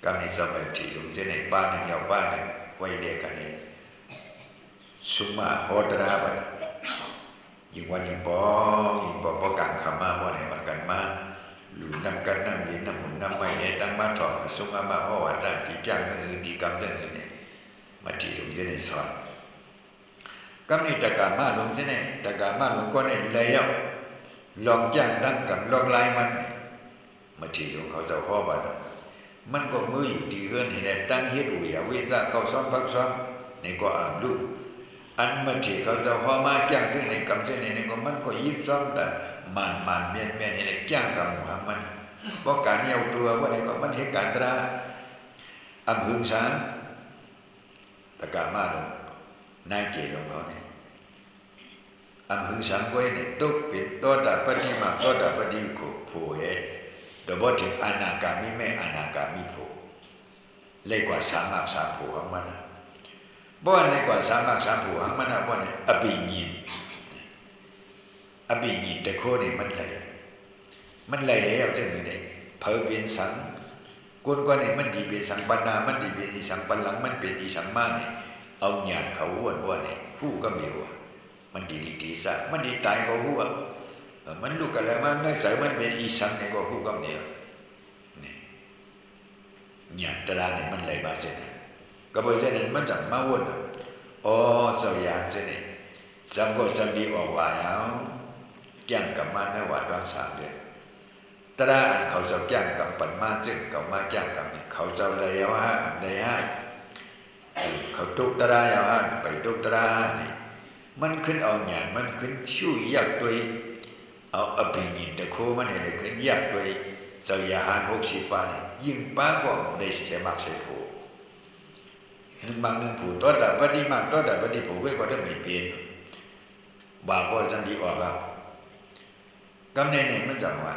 กับในสมัยที่ลุงเจในบ้านหนึ่งยาวบ้านหนึ่งไว้เด็กกันนี่สุมาโหตราบันยิ่งวันยิ่งปอกังขมาว่าในวันกันมาหลุนำกันน้ำเย็นน้ำหุ่นน้ำไม่เนี่ยตั้งมาถอดสุมาว่าวันตั้งที่จ้างอื่นที่กำจังอื่นเนี่ยมาที่ลุงเจในสอนกำนี่ตะการมาลุงเจในตะการมาลุงก็ในเลยลองจ้างดังกับลองไล่มันมาที่ลุงเขาจะพ่อบันมันก็มืออยู่ที่เฮือนเห็นแต่ตั้งเฮ็ดอุยวิซาเข้าซ้อมพักซ้อมในก็อ่านลูกอันมันที่เขาจะพ่อมาจ้างซึ่งในกำซึ่งในก็มันก็ยิบซ้อมแต่มันเมียนเห็นจ้างกับมุฮัมมัดเพราะการเยี่ยวตัวว่าในก็มันเหตุการณ์ตราอำหึงสางตะการมาลงนายเกศลงเขาเนี่ยอำหึงสางไว้เนี่ยตุกปิดตัวดาปฏิมาตัวดาปฏิโกผู้เฮโดยบอกถึงอนาคามิไม่อนาคามิโผเลยกว่าสามมากสามโผของมันบ่อนเลยกว่าสามมากสามโผของมันบ่อนเนี่ยอภิญินแต่โคนี่มันเลยเอาจังได๋เผอเปลี่ยนสังคนกว่านี่มันดีเป็นสังปันนามันดีเป็นอีสังปันหลังมันเป็นอีสังมานี่เอาญาติเขาอ้วนว่านี่ฮู้ก็มีว่ามันดีซะมันดีตายก็ฮู้มันลูกกันแล้วมันได้ใส่มันเป็นอีสังเนี่ยก็ฮู้กับเนี่ยนี่ญาติตราเนี่ยมันไหลมาเช่นนั้นก็เพราะฉะนั้นมันจังมาวนเจ้าอย่างเช่นนี้จำก็จำดีออกว่าเอาแจ้งกับมาในวัดบางสามเดือนตราอันเขาเจ้าแจ้งกับปันมาซึ่งเขามาแจ้งกับนี่เขาเจ้าเลยเอาห้าอันใดห้าเขาตุกตราเอาห้าไปตุกตรานี่มันขึ้นเอาญาติมันขึ้นชู้ยากตัวเอาอภิญินตะโคมันให้ได้ขึ้นยากด้วยเจ้าอย่าหาร60 ปานี่ยิ่งป้าก็ได้เสียมักเสียผู้หนึ่งมักหนึ่งผู้ตัวแต่ปฏิมักตัวแต่ปฏิผู้ไว้ก็ได้ไม่เปลี่ยนบาปก็จังดีออกแล้วกำเนิดเนี่ยมันจังว่า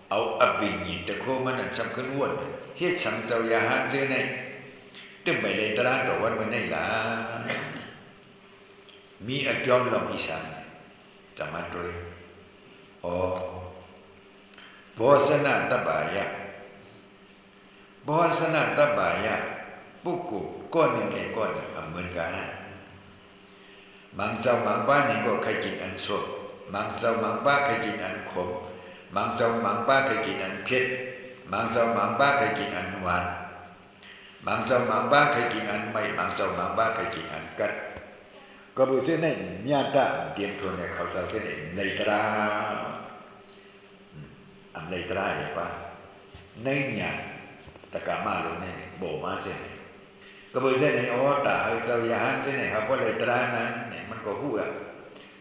เอาอภิญินตะโคมันนั่นสำคัญอ้วนเฮ็ดสังเจ้าอย่าหารเสียในตึงไปเลยตรานตัววันมันได้ล่ะมีอจอมลองอีสานจะมาด้วยโบสนาตบายะปุกกุก้อนหนึ่งเลยก้อนหนึ่งเหมือนกันบางเจ้าบางบ้านนี่ก็เคยกินอันสดบางเจ้าบางบ้านเคยกินอันขมบางเจ้าบางบ้านเคยกินอันเผ็ดบางเจ้าบางบ้านเคยกินอันหวานบางเจ้าบางบ้านเคยกินอันไม่บางเจ้าบางบ้านเคยกินอันกัด ก็บุเส้นเนี่ยญาติเตรียมทวนเนี่ยเขาเจ้าเส้นเนี่ยเลยตราอันเลยตราเห็นปะในเนี่ยตะกามาลงเนี่ยโบมาเส้นเนี่ยก็บุเส้นเนี่ยโอ้ตาเฮเจ้ายาหันเส้นเนี่ยเขาก็เลยตรานั้นเนี่ยมันก็หู้อ่ะ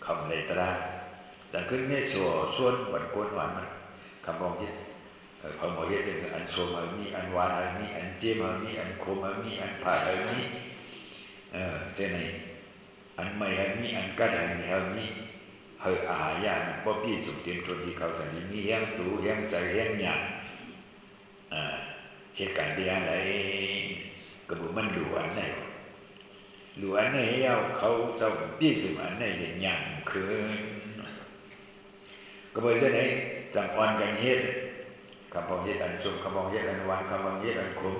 คำเลยตราจังขึ้นเมื่อส่วนบันกวนหวานมันคำบอกยึดพอหมอยึดจึงอันโซมมีอันหวานมีอันเจี๊ยบมีอันคมมีอันผ่ามีเส้นเนี่ยอันไม่ให้มีอันกัดให้มีให้มีเฮออาหารยามันบ่พี่สุเตรียมทนที่เขาจังมีแห้งตูแห้งใจแห้งหยาเหตุการณ์ที่อะไรก็บ่มันรู้อันไหนรู้อันไหนเขาเจ้าพี่สุอันไหนเลยหยังคืนก็บ่ใช่ได้จังอ่อนกันเฮ็ดคำบอกเฮ็ดอันสมคำบอกเฮ็ดอันหวานคำบอกเฮ็ดอันขม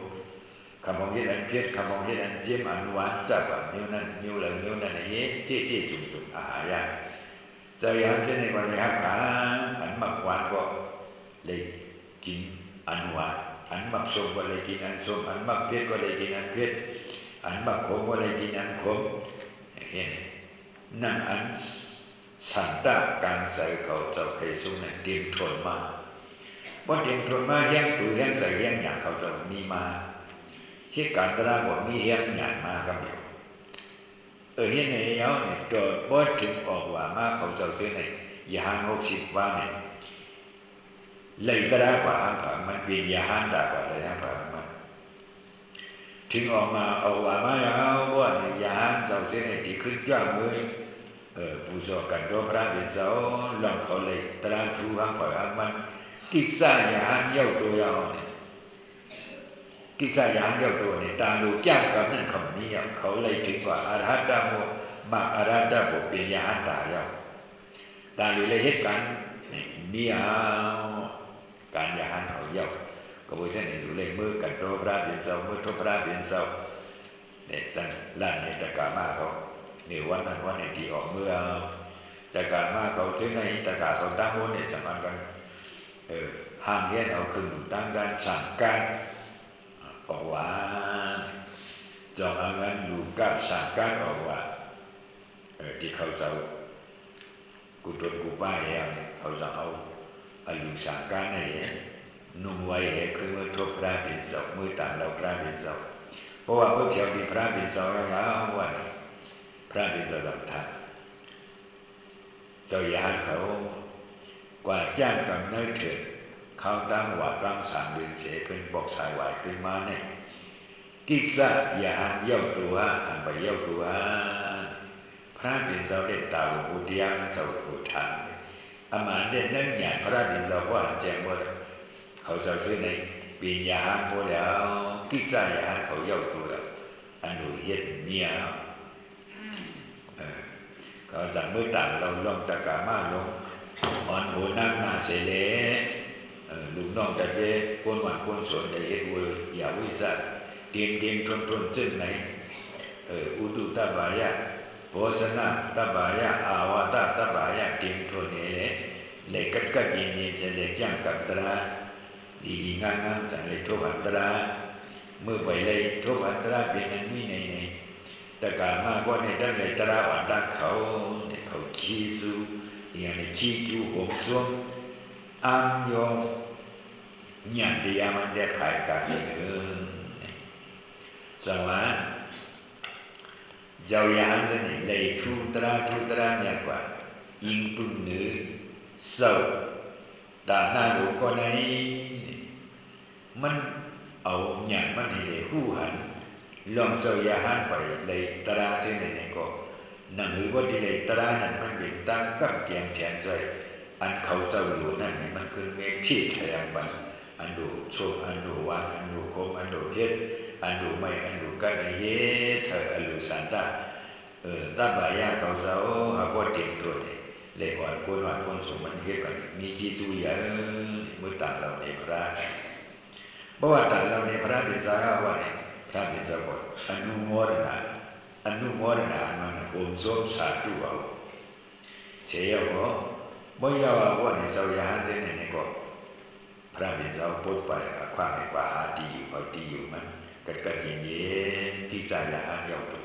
คำบอกเฮ็ดอันเผ็ดคำบอกเฮ็ดอันเจียมอันหวานจักว่านิ้วนั้นนิ้วเหล่านิ้วนั้นเฮ็ดเจ๊ๆจุ่มๆอาหารยาเจ้าอย่างเช่นในวันนี้ฮักขาอันมักหวานก็เลยกินอันหวานอันมักส้มก็เลยกินอันส้มอันมักเผ็ดก็เลยกินอันเผ็ดอันมักขมก็เลยกินอันขมเห็นนั่นอันสันตะการใส่เขาเจ้าเคยสุ่มเนี่ยเตรียมทนมาบ่เตรียมทนมาแห้งตูแห้งใส่แห้งหยางเขาเจ้ามีมาเหตุการณ์ตระก็มีแห้งหยางมากับเดียวเห็นไหนเอาเนี่ยโดดบ่ถึงออกว่ามาเขาเจ้าซื้อในยาหัน60ว่าเนี่ยเลยตระกว่าหันผ่ามันเป็นยาหันดากว่าเลยหันผ่ามันถึงออกมาเอาว่ามาเอาว่าเนี่ยยาหันเจ้าซื้อในที่ขึ้นจ้ามือผู้สอกันโดพระเป็นเสาลองเขาเลยตระทูหันผ่ามันกิจสร้างยาหันเย้าตัวยาวเนี่ยกิจสร้างยาหันเย้าตัวเนี่ยตามดูแก้มกับนั่นคำนี้เขาเลยถึงกว่าอรหัตตโมมักอรหัตตโมเป็นยาหันตายาวตามดูเลยเหตุการณ์นี่การยาหันเขาเย้าก็บ่ใช่ในดูเลยมือกันโดพระเป็นเสามือทบพระเป็นเสาเนี่ยจังล้านในตะกามาเขาในวันนั้นวันในที่ออกเมื่อตะกามาเขาถึงในตะกาเขาตั้งโมเนี่ยจังมันกันห่างเฮียนเอาคือตั้งด้านสั่งการออกว่าจองเอาเงินอยู่กับสั่งการออกว่าที่เขาจะกุตนกุป้าเนี่ยเขาจะเอาอยู่สั่งการในนุ่มไว้คือเมื่อทบพระเป็นเสาเมื่อต่างเราพระเป็นเสาเพราะว่าเมื่อเพียงที่พระเป็นเสาแล้วว่าพระเป็นเสาสำคัญเจ้าญาติเขากว่าจ้างกับเนื้อเถิดเขาตั้งว่าตั้ง3 เดือนเสียขึ้นบอกสายไหวขึ้นมาเนี่ยกิจจะอย่าหันเย้าตัวอันไปเย้าตัวพระเป็นเจ้าเด็ดตาอุทยานเจ้าอุทานอามาเด็ดนั่งหยาดพระเป็นเจ้าว่าแจ้งว่าเขาเจ้าซื้อในปีนยาหันโมแล้วกิจจะอย่าหันเขาเย้าตัวอันดูเย็ดเมียเขาจังเมื่อต่างเราลงตะกามาลงอ่อนโหนั่งหน้าเสเลลูกน้องแต่เวกวนหวานกวนสวนได้เฮ็ดเวอย่าวิสาเตรียมทนจึงไหนอุตุตบายะโภชนะตบายะอาวาตตบายะเตรียมทนเนี่ยเลยกัดเย็นๆจะเลยย่างกับตราดีงามๆจะเลยทบอันตราเมื่อไปเลยทบอันตราเป็นอันนี้ในตะกามาก็ในตั้งเลยตราอ่อนดังเขาเนี่ยเขาขี้สู้อย่างนี้ขี้จูหงสวงอันโยยันดียามันเด็ดหายกันสมัยเจ้าอย่างนั้นนี่เลยทุตระเนี่ยกว่ายิงปุ่นเนื้อเศร้าด่าหน้าลูกก็ในมันเอาอย่างมันให้เลยหู้หันลองเจ้าอย่างนั้นไปเลยตระเช่นนี้ก็นั่งหือว่าที่เลยตระนั้นมันเป็นตั้งกับเกียงแทนใจอันเขาเจ้าอยู่นั่นมันคือเมฆพี่แทงไปอันดูโชคอันดูวานอันดูคมอันดูเพชรอันดูไม่อันดูกันเฮเธออันดูสันตาตาบายาเขาเจ้าหากว่าเต็มตัวเลยอ่อนคนสมมันเฮ็ดว่ามีกี่สุยาเมื่อต่างเราในพระเพราะว่าต่างเราในพระเป็นสาวว่าพระเป็นสาวอนุโมทนาอันมันกลมสมสาธุเอาเสียก็บ่ยาวว่าในเจ้าญาณเจเนี่ยก็พระเป็นเจ้าปดไปขว้างให้กว่าหาดีอยู่เอาดีอยู่มันกัดเย็นๆที่ใจญาณยาวตัว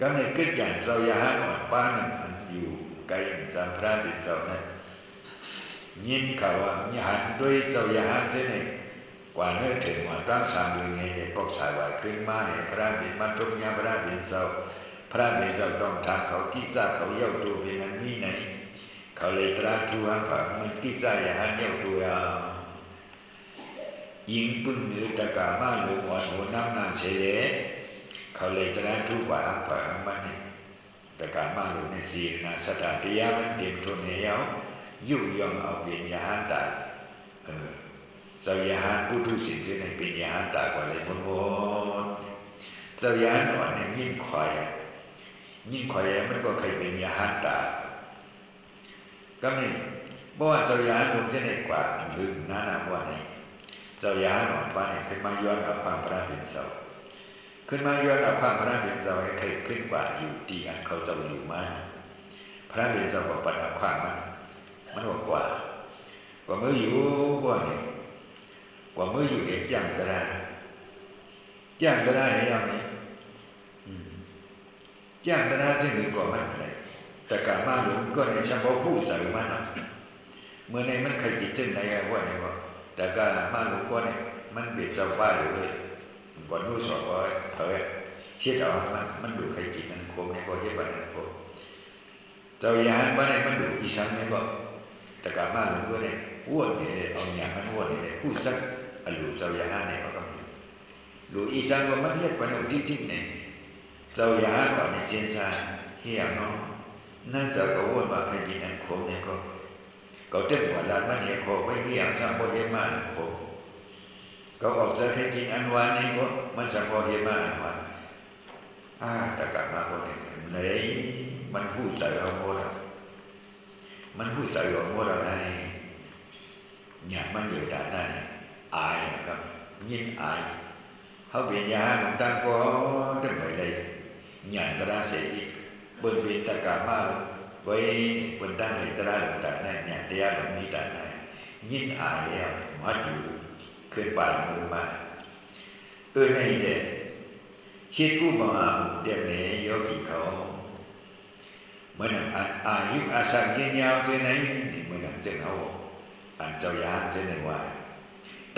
ก็ในกึศอย่างเจ้ายาหานอ่อนป้าหนึ่งอันอยู่ไกลจำพระเป็นเจ้านั้นยินเขาว่าญาติด้วยเจ้ายาหานเช่นนี้กว่าเนื้อถึงว่าตั้งสามเดือนในปกสายว่าขึ้นมาให้พระบิดมาทุกญาพระบิดเจ้าพระบิดเจ้าต้องทำเขากิจาเขาเย้าตัวเป็นนั้นมีไหนเขาเลยตราทัวผ่ามันกิจายาหานเย้าตัวยิงปึ้งเนื้อตะกามาหลวงอ่อนหัวน้ำนาเฉลเขาเลยตระทุกว่าผ่ามันนี่ตะกามาหลวงในศีลนาสถานที่ยามันเต็มทุนเหนียวยุ่งยองเอาเป็นยาหานตายเจ้ายาหานผู้ทุศิลป์จะในเป็นยาหานตายกว่าเลยวนเจ้ายาหานอ่อนเนี่ยยิ่งคอยมันก็เคยเป็นยาหานตายก็นี่เพราะว่าเจ้ายาหานลงจะในกว่าหึงนาว่าไหนเจ้ายาหานอ่อนว่าเนี่ยขึ้นมาย้อนเอาความพระเป็นเจ้าขึ้นมาย้อนเอาความพระเป็นเจ้าให้เคยขึ้นกว่าอยู่ที่อันเขาเจ้าอยู่มานะพระเป็นเจ้าก็ปัดเอาความมันกว่าเมื่ออยู่ว่าเนี่ยกว่าเมื่ออยู่เอกอย่างก็ได้อย่างก็ได้ให้เอานี่อย่างก็ได้จะหือกว่ามันเลยแต่การมาหลวงก็ในเฉพาะผู้ใส่มันเมื่อในมันใครจิตจึงในว่าเนี่ยก็แต่การมาหลวงก็เนี่ยมันเบียดเจ้าบ้าเลยก่อนนู้นสอบว่าเผยเฮ็ดเอามันดูใครจิตนั้นโคมเนี่ยก็เฮ็ดบ้านนั้นโคมเจ้ายานบ้านไหนมันดูอีสันเนี่ยก็แต่การมาหลวงก็เนี่ยอ้วนเนี่ยเอาอย่างมันอ้วนเนี่ยพูดสักอรูเจ้ายานเนี่ยก็ต้องดูอีสันก็มันเฮ็ดบ้านเอาทิ้งเนี่ยเจ้ายานว่าเนี่ยเจนซาเฮียเนาะนั่นเจ้าก็อ้วนว่าใครจิตนั้นโคมเนี่ยก็เต็มกว่าลานมันเฮียโคไว้เฮียซ้ำบ่เฮียมาโคก็ออกจากให้กินอันวานนี่ก็มันสังวรเฮมาอันวานตะกะมาคนนี้เลยมันหู้ใจเอาหมดมันหู้ใจเอาหมดอะไรอยากมันอยู่ด้านนั้นอายครับยินอายเขาเปลี่ยนยาหลวงตาก็ได้ไปเลยหยาดตระเสียอีกเบิ่งเป็นตะกะมาไว้บนตั้งเลยตระหลวงตาได้หยาดเดียหลวงมีด้านไหนยินอายแล้วมัดอยู่ขึ้นป่ามือมาในเด็กคิดอุปมาเด็กเนี่ยโยกิเขาเมื่อนั้นอายุอาศัยยาวเจไหนนี่เมื่อนั้นจึงเขาอันเจ้ายานเจไหนว่า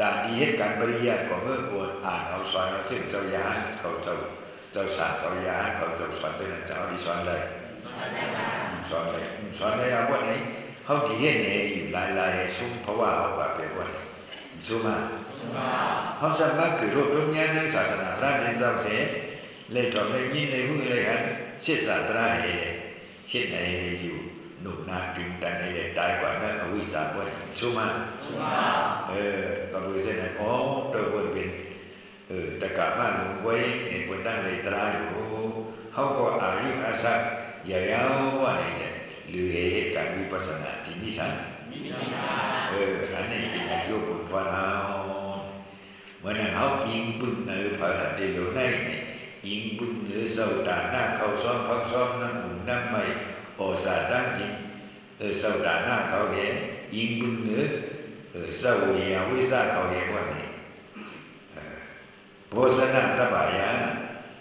ตามที่เหตุการณ์ปริยัติของเมื่อควรอ่านเอาสอนเอาซึ่งเจ้ายานเขาเจ้าศาสตร์เจ้ายานเขาเจ้าสอนเจนั้นเจ้าดีสอนเลยสอนเลยเอาว่าไหนเขาที่เห็นเนี่ยอยู่ลายๆซุ้มเพราะว่าเขากว่าเป็นว่าสุมาเขาสามารถคือรูปทุกอย่างในศาสนาพระเป็นเจ้าเสียเลยทำเลยยินเลยหูเลยหันเสียศาสตราให้เลยเห็นไหนเลยอยู่หนุ่มนาจึงแต่ในเลยตายกว่านั้นอวิชชาบ่ได้สุมาก็รู้เส้นนั้นตัวบนเป็นตะกะมาหลวงไว้ในบนตั้งเลยตราอยู่เขาก็อายุอาศัยยาวว่าในเนี่ยหรือเหตุการวิปัสสนาที่นิสันอันนี้เป็นอายุบุญพรเอาเมื่อนั้นเขาอิงบึ้งเนื้อพระเดียวในอิงบึ้งเนื้อเสาตาหน้าเขาซ้อมพักซ้อมน้ำหมุนน้ำไม่โอสาตั้งจิตเสาตาหน้าเขาเห็นอิงบึ้งเนื้อเสาเหี่ยววิสาเขาเห็นว่านี่โภชนะตบายะ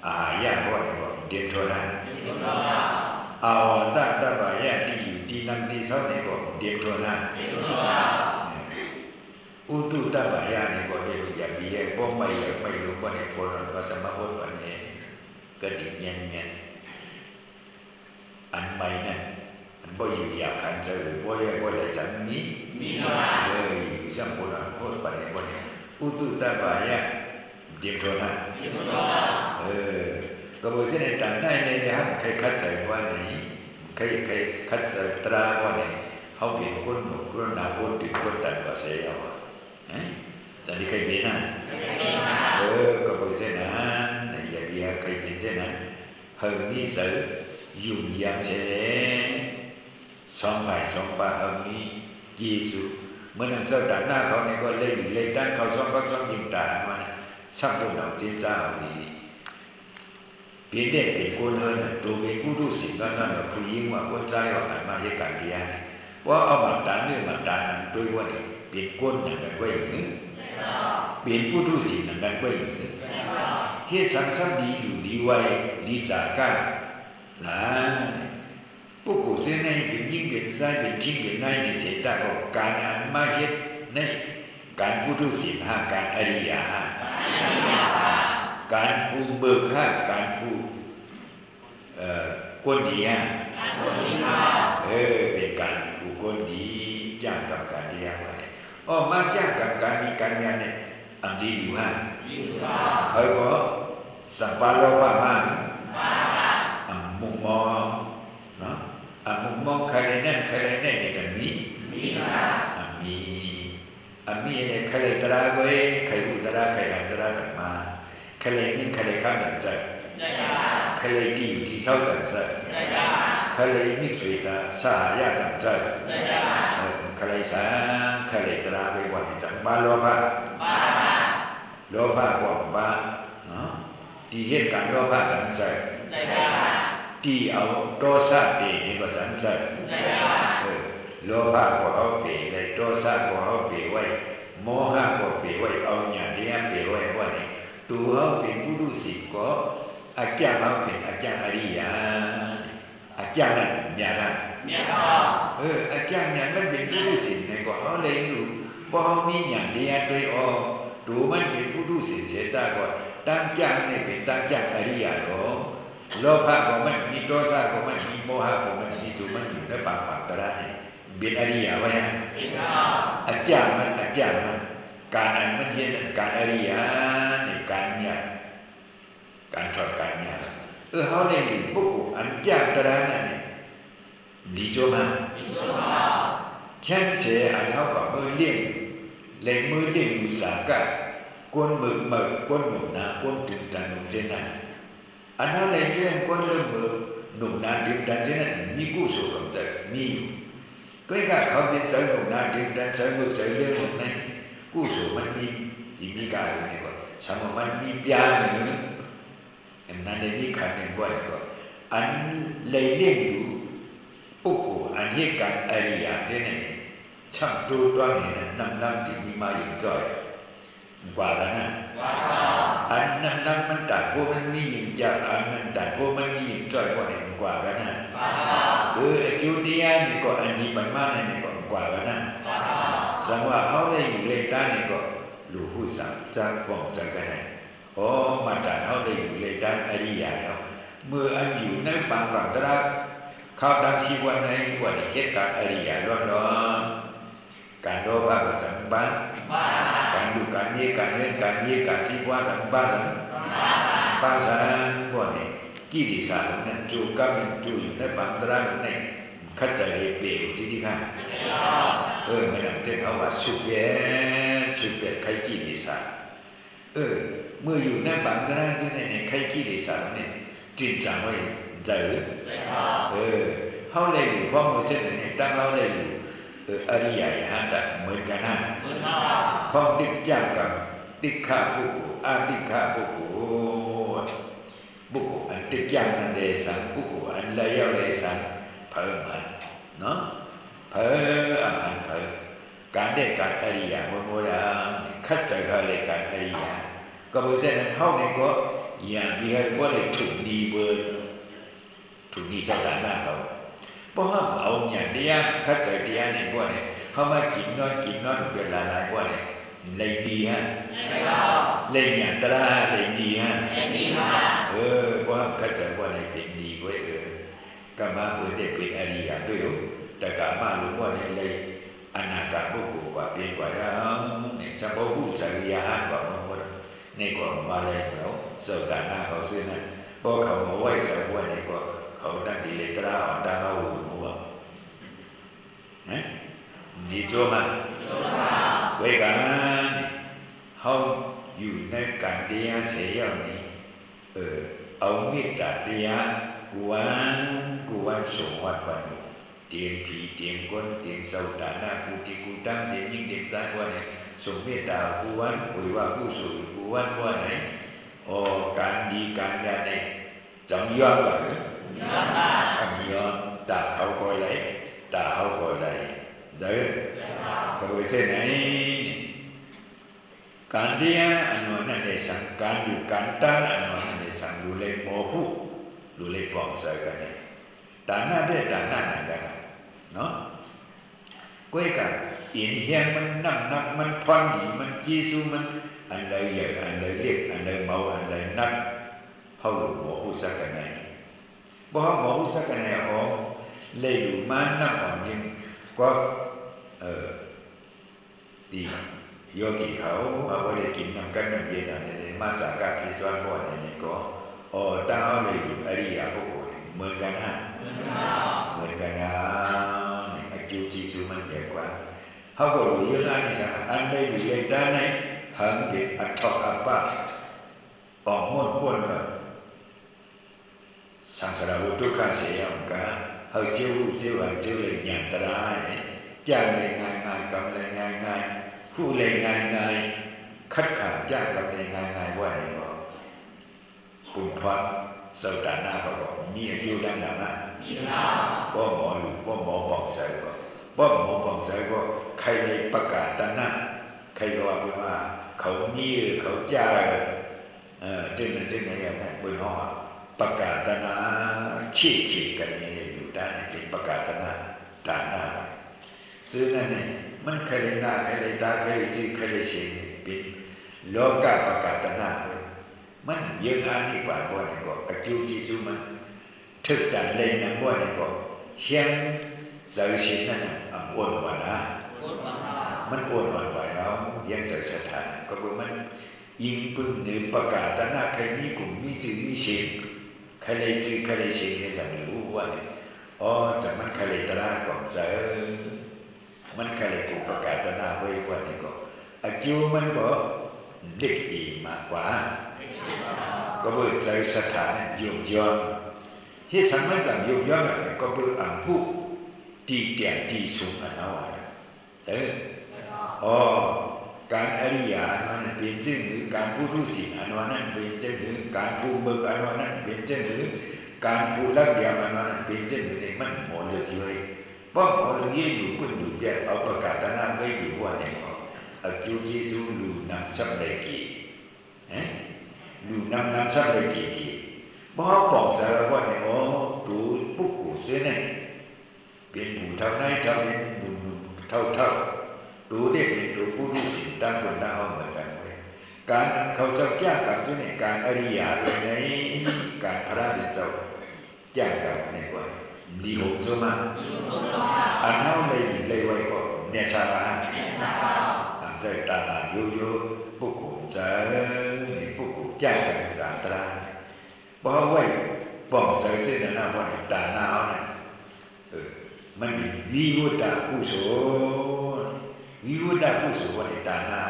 อาหารยากว่านี่ว่าเดียนโทนะเอาตาบายะที่อยู่ที่นั่งที่เสาเนี่ยก็เดียนโทนะอุตุตบายะนี่ก็เรียกอย่าบีบ่ไม่รู้ว่าในโพนก็สมบูรณ์ปานนี้ก็ดิเงี้ยอันใหม่นั่นมันบ่อยู่อยากขันเจอบ่ได้จันนี้สัมปุระโพดปานนี้บ่เนี่ยอุตุตบายะเดียนโทนะก็บ่สิได้ตั้งได้เลยนะครับใครคัดใจว่านี่ใครคัดใจตราว่านี่เฮาเป็นคนหนุ่มคนหน้าคนติดคนตันก็เสียเอาจะได้ใครเป็นก็เป็นเช่นนั้นอย่าเบียใครเป็นเช่นนั้นเฮิงนี้เสือยุ่งยามเฉลสองฝ่ายเฮิงนี้ยีสุเมื่อนั้นเสด็จหน้าเขาเนี่ยก็เล่นด้านเขาซ้อมพักซ้อมยิงตามันสักตัวหนังจีนซ่าเอาดีเป็นเด็กเป็นคนเฮินตัวเป็นผู้รู้สิ่งนั้นผู้หญิงว่าคนใจว่าหันมาเหตุการณ์ที่นี่ว่าเอามาตาเนื้อมาตาหนังด้วยว่าเนี่ยเป็นก้นนั่นกันไว้หรือเป็นผู้ทุศิลนั่นกันไว้หรือเฮ็ดสังสรรค์ดีอยู่ดีไว้ดีสาก้า là bố cụ xưa nay biểnยิ่งbiển sai biển chính biển nay này sẽ ta cóการอันมาเฮ็ดในการพุทธศีลห้าการอริยะการภูมิเบิกห้าการภูก้นดีห้าเป็นการภูก้นดีจ้างกับการดีห้าเนี่ยมาจ้างกับการดีการงานเนี่ยอันดีอยู่ห้าเฮ้ยก็สัมปาโลภะมามุมมองเนาะมุมมองใครนั่นใครนี่เนี่ยจะมีเนี่ยใครตระก็ใครอุตระใครอันตระจักมาใครเงินใครข้ามจักใจใครที่อยู่ที่เศร้าจักใจใครมิสุตาสหายาจักใจใครสางใครตระไปวันจักบาโลภะกว่าบาเนาะที่เหตุการณ์โลภะจักใจที่เอาโทสะตีนี่ก็จักใจโลภะก็เอาเปเลยโทสะก็เอาเปไว้โมหะก็เปไว้เอาญาณเดียเปไว้ว่านี่ตัวเขาเป็นผู้รู้สิก็อาจารย์เขาเป็นอาจารย์อริยะอาจารย์นั้นญาณอาจารย์ญาณมันเป็นผู้รู้สิเนี่ยก็เขาเลยรู้พอเขามีญาณเดียด้วยตัวมันเป็นผู้รู้สิเสียตาก็ตั้งจางเนี่ยเป็นตั้งจางอริยะหรอโลภะก็มันมีโทสะก็มันมีโมหะก็มันมีตัวมันอยู่ในปากขวางตระเนี่ยเป็นอริยะไว้ฮะอาจารย์มันการอันมันเห็นการอริยะในการญาณการถอดการญาณเขาได้รู้ปุ๊บอันจารย์ตระนั่นเนี่ยดีจังมั้ยแค่เสียอันเขาก็มือเลี้ยงเลยมือเลี้ยงอุตสาหกะก้นมือก้นหนุ่มนาก้นถึงตันหนุ่มเช่นนั้นอันนั้นเลยเรื่องก้นเรื่องมือหนุ่มนาถึงตันเช่นนั้นมีกู้สู้กับใจมีก็แค่เขาเป็นสายหนุ่มนาถึงตันสายมือสายเรื่องหนุ่มนั้นกู้สู้มันมีที่มีการอะไรก็สมมติมันมียาหนึ่งอันนั้นเลยมีขันหนึ่งว่าก็อันเลยเลี้ยงดูปุ๊กอันเหตุการณ์อริยะเช่นนั้นช่างดูตัวนี้นั่งที่มีมาอย่างจ่อยกว่าแล้วนะอันนั่งมันตัดพวกมันมีอย่างจับอันมันตัดพวกมันมีอย่างจ่อยกว่าเนี่ยกว่ากันนะไอ้จุดนี้นี่ก็อันนี้ปัญมาเนี่ยก็กว่ากันนะสังว่าเขาได้อยู่เลนต้านนี่ก็รู้ผู้สั่งจะป้องจะกันได้มาตัดเขาได้อยู่เลนต้านอริยะแล้วเมื่ออันอยู่ในบางกลางตระเขาดังชีวันในวันเหตุการณ์อริยะร้อนการโลภะก็สังบาการดูการนี้การเห็นการนี้การชีวะสังบาสังพวกนี้กิเลสนั้นจู่กับนั้นจู่อยู่ในบางตระในขัดใจเปลี่ยวที่ข้างไม่ดังเช่นเขาว่าสุเปียใครกิเลสเมื่ออยู่ในบางตระที่ในใครกิเลสเนี่ยจิตจังไว้ใจเขาเลยอยู่เพราะมือเส้นเนี่ยตั้งเขาเลยอยู่อริยะหันต์เหมือนกันฮะพร้อมติดย่างกับติดข้าบุกุอาติดข้าบุกุอันติดย่างนันเดสังบุกุอันเลยเอาเลยสังเพิ่มหันเนาะเพิ่มหันเพิ่มการได้การอริยะโมดาคัดใจเขาเลยการอริยะก็เพราะฉะนั้นเขาเนี่ยก็อย่างมีให้ว่าได้ถูกดีเบอร์ถูกดีสถานะเขาเพราะว่าเอาอย่างเดียวคัดใจเดียวเนี่ยว่าเนี่ยเขามากินนอนเป็นหลายว่าเนี่ยเลยดีฮะเลยอย่างตระเลยดีฮะเพราะว่าคัดใจว่าเนี่ยเป็นดีไว้ก็มาเปิดได้เป็นอริยะด้วยรู้แต่ก็มารู้ว่าเนี่ยเลยอนาคาบุกุกว่าเปลี่ยนกว่าเนี่ยเฉพาะผู้สักยะกว่ามันหมดนี่ก็มาเลยเขาเสดาหน้าเขาซื้อนั่นพอเขามาไหว้ใส่ไว้เนี่ยก็เขาดังดีเลยตราอ่อนตาเขาหัวดีจัวมาไว้กันเขาอยู่ในการเดียเสียอย่างนี้เอามิตรเดียกวนสมวัดปนุเตียนผีเตียนก้นเตียนเสาตาหน้ากูติกูตั้งเตียนยิ่งเตียนซ้ายว่าเนี่ยสมเมตตากวนอุยว่าผู้สูงกวนว่าไหนการดีการงานเนี่ยจังยอมหรือมียอมตาเขาก็เลยตาเขาก็เลยเด้ก็โดยเส้นไหนการเดียอันนั้นในสังการอยู่การตั้งอันนั้นในสังดูเลยโมหุ လူလေးပေါင်စားကနေဒါနတဲ့ဒါနနံကနော်ကိုယ်ကအင်းဟျံมันนับนับมันพอนดีมันจีซูมันอะไรใหญ่อะไรเล็กอะไรเมาอะไรนักเฮาหมออุสักกันไหนบ่หมออุสักกันไหนอ๋อเลยอยู่มานับอ่อนจริงก็ดีโยกีเขาเอาบ่ได้กินน้ำกันน้ำเย็นอะไรมาสากะพิสวรบ่นี่ก็ตาเอาเลยอยู่อริยบุคคลเหมือนกันฮะเหมือนกันนะอาจูจีซูมันใหญ่กว่าเขาก็รู้เยอะนะนี่สักอันใดอยู่ในด้านไหนหังเป็นอัตถะอัปปะออกม้วนแบบสังสารวัฏทุกข์เสียงกันเขาเชื่อรู้เชื่อว่าเชื่อเลยอย่างตรายจ้างเลยง่ายกำเลยง่ายผู้เลยง่ายคัดขันจ้างกำเลยง่ายว่าไหนก็คุณพระเสดานาเขาบอกมีอายุด้านหน้าบ่หมอหลุบ่หมอบอกใส่ก็บ่หมอบอกใส่ก็ใครเลยประกาศตนะใครว่าเป็นว่าเขามีเขาจ้าจึงไหนอย่างนั้นบนห้องประกาศตนะขี้กันนี่อยู่ด้านเป็นประกาศตนะด้านหน้าซึ่งนั่นเนี่ยมันใครเลยหน้าใครเลยตาใครเลยชื่อใครเลยเสียงเป็นโลกาประกาศตนะมันเยอะงานนี่กว่าบ่นี่ก็อาจูจีซูมันถึกดันเลยนั่นบ่นี่ก็เฮียงเสือชินนั่นอ้วนกว่านะมันอ้วนกว่าแล้วเฮียงเสือสถานก็บ่มันยิงปึ้งนี่ประกาศตนะใครมีกลุ่มมีชื่อมีเสียงใครเลยชื่อใครเลยเสียงให้จังรู้ว่านี่จากมันใครเลยตระก่อนเสือมันใครเลยกูประกาศตนะไว้ว่านี่ก็อาจูมันก็เด็กอีมากกว่าก็เบื่อใจสถานยุบย้อนที่สังไม่จังยุบย้อนเนี่ยก็เบื่ออันผู้ตีเตียงตีสูงอันนั้นว่าการอริยะอันนั้นเป็นจึงหรือการผู้ทุศีลอันนั้นเป็นจึงหรือการผู้เบิกอันนั้นเป็นจึงหรือการผู้ลักเดียมอันนั้นเป็นจึงหรือในมันหมดเลยเลยเพราะหมดเลยอยู่ปุ่นอยู่เบียดเอาประกาศตนะก็อยู่ว่าเนี่ยก็อากิวจีซูลูนำชับเลยกี่ลูนำชับเลยกี่บ่บอกสารว่าเนี่ยตูปุ๊กกูเสียเนี่ยเป็นผู้เท่าไหนเท่านี้บุญเท่าตูเด็กเป็นตัวผู้รู้สิ่งตั้งบนตั้งเอาเหมือนกันเลยการเขาสักจ้างกับตัวเนี่ยการอริยะเลยในการพระเป็นเจ้าจ้างกับในกว่าดีหกชั่วมาอันเท่าเลยไว้ก็เนี่ยชาลาอันใจตาลาโยปุ๊กกูใจปุ๊กกูจ้างกับการตราเพราะไว้บอกใส่เส้นหน้าวันตาหนาวเนี่ยมันมีวิวุตตากุศลวันตาหนาว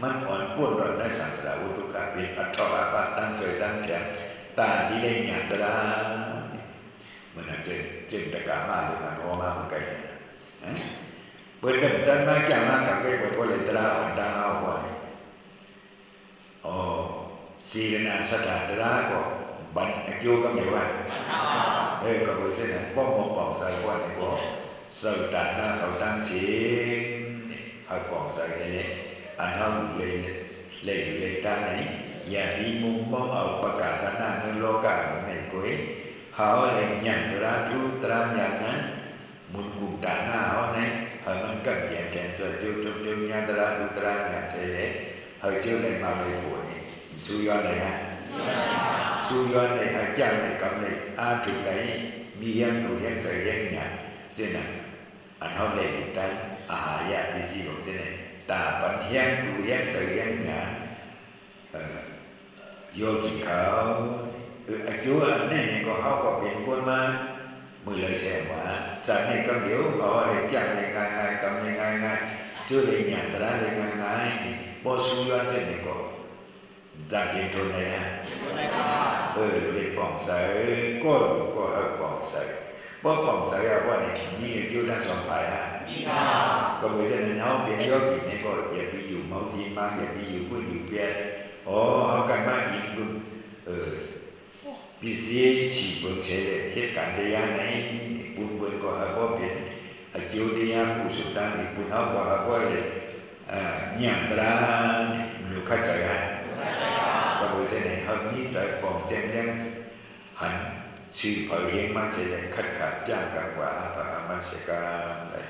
มันอ่อนป้วนร้อนได้สังสารวัฏทุกข์เป็นอัตถะอัปปะตั้งใจตั้งแถมตาดีเลยหยาตรามันอาจจะจินตกามาหรือมันออกมาเหมือนกันเปิดเดินดันมาแก่มากับเก็บไว้เลยตราอ่อนดังเอาไว้ศีลนาสถานตราก็บันโยก็ไม่ว่าก็บอกเส้นนั้นป้องมองใส่ว่านี่ก็เสดานาเขาตั้งศีลให้ป้องใส่แค่นี้อันเท่าเลยตาไหนอย่ามีมุมมองเอาประกาศตนาในโลกาในกุยเขาเลยอย่างตราทุตราอย่างนั้นมุนกุตาหน้าเขาเนี่ยให้มันกัดแย่งแทนส่วนจุ่มอย่างตราทุตราอย่างเฉยให้เชื่อเลยมาเลยผัวนี่สุยอดเลยฮะสุยอดเลยอาจารย์เลยกำเลยอาถึงไหนมียังตัวยังใส่ยังเนี่ยเช่นนั้นอันเขาเลยอยู่ใต้อาหารยาพิเศษของเช่นนั้นตาปัญญาตัวยังใส่ยังเนี่ยโยกิเขาอายุอันนี้ก็เขาก็เป็นคนมามือเลยแสบว่าสัตว์ในกำเดียวเขาอะไรจ้างเลยง่ายกำเลยง่ายช่วยเลยหยาดตระเลยง่ายพอสุยอดเช่นนี้ก็จะเห็นทนเลยฮะเลยป้องใส่ก็ป้องใส่เพราะป้องใส่ว่านี่อยู่ด้านสองฝ่ายฮะก็เหมือนจะนั้นเขาเป็นโยกินี่ก็อย่าไปอยู่เมาจีมาอย่าไปอยู่พูดอยู่เปียเขากันมาอีกบุญพิเศษชีบุญเฉยเหตุการณ์เดียร์ไหนบุญก็ให้พ่อเป็นอายุเดียร์ผู้สุดท้ายบุญเขาก็ให้พ่อเลยอย่างตราหรือเข้าใจฮะก็เหมือนจะนั้นเขามีสายป้องแจ้งหัน sư phở hiến mang sẽ lên khất khạp trang càng quả và mang sẽ ca đây.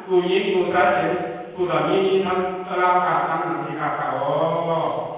Ku yin ku ta yin ku da mi nam ta la ka tam nam ti ka ka o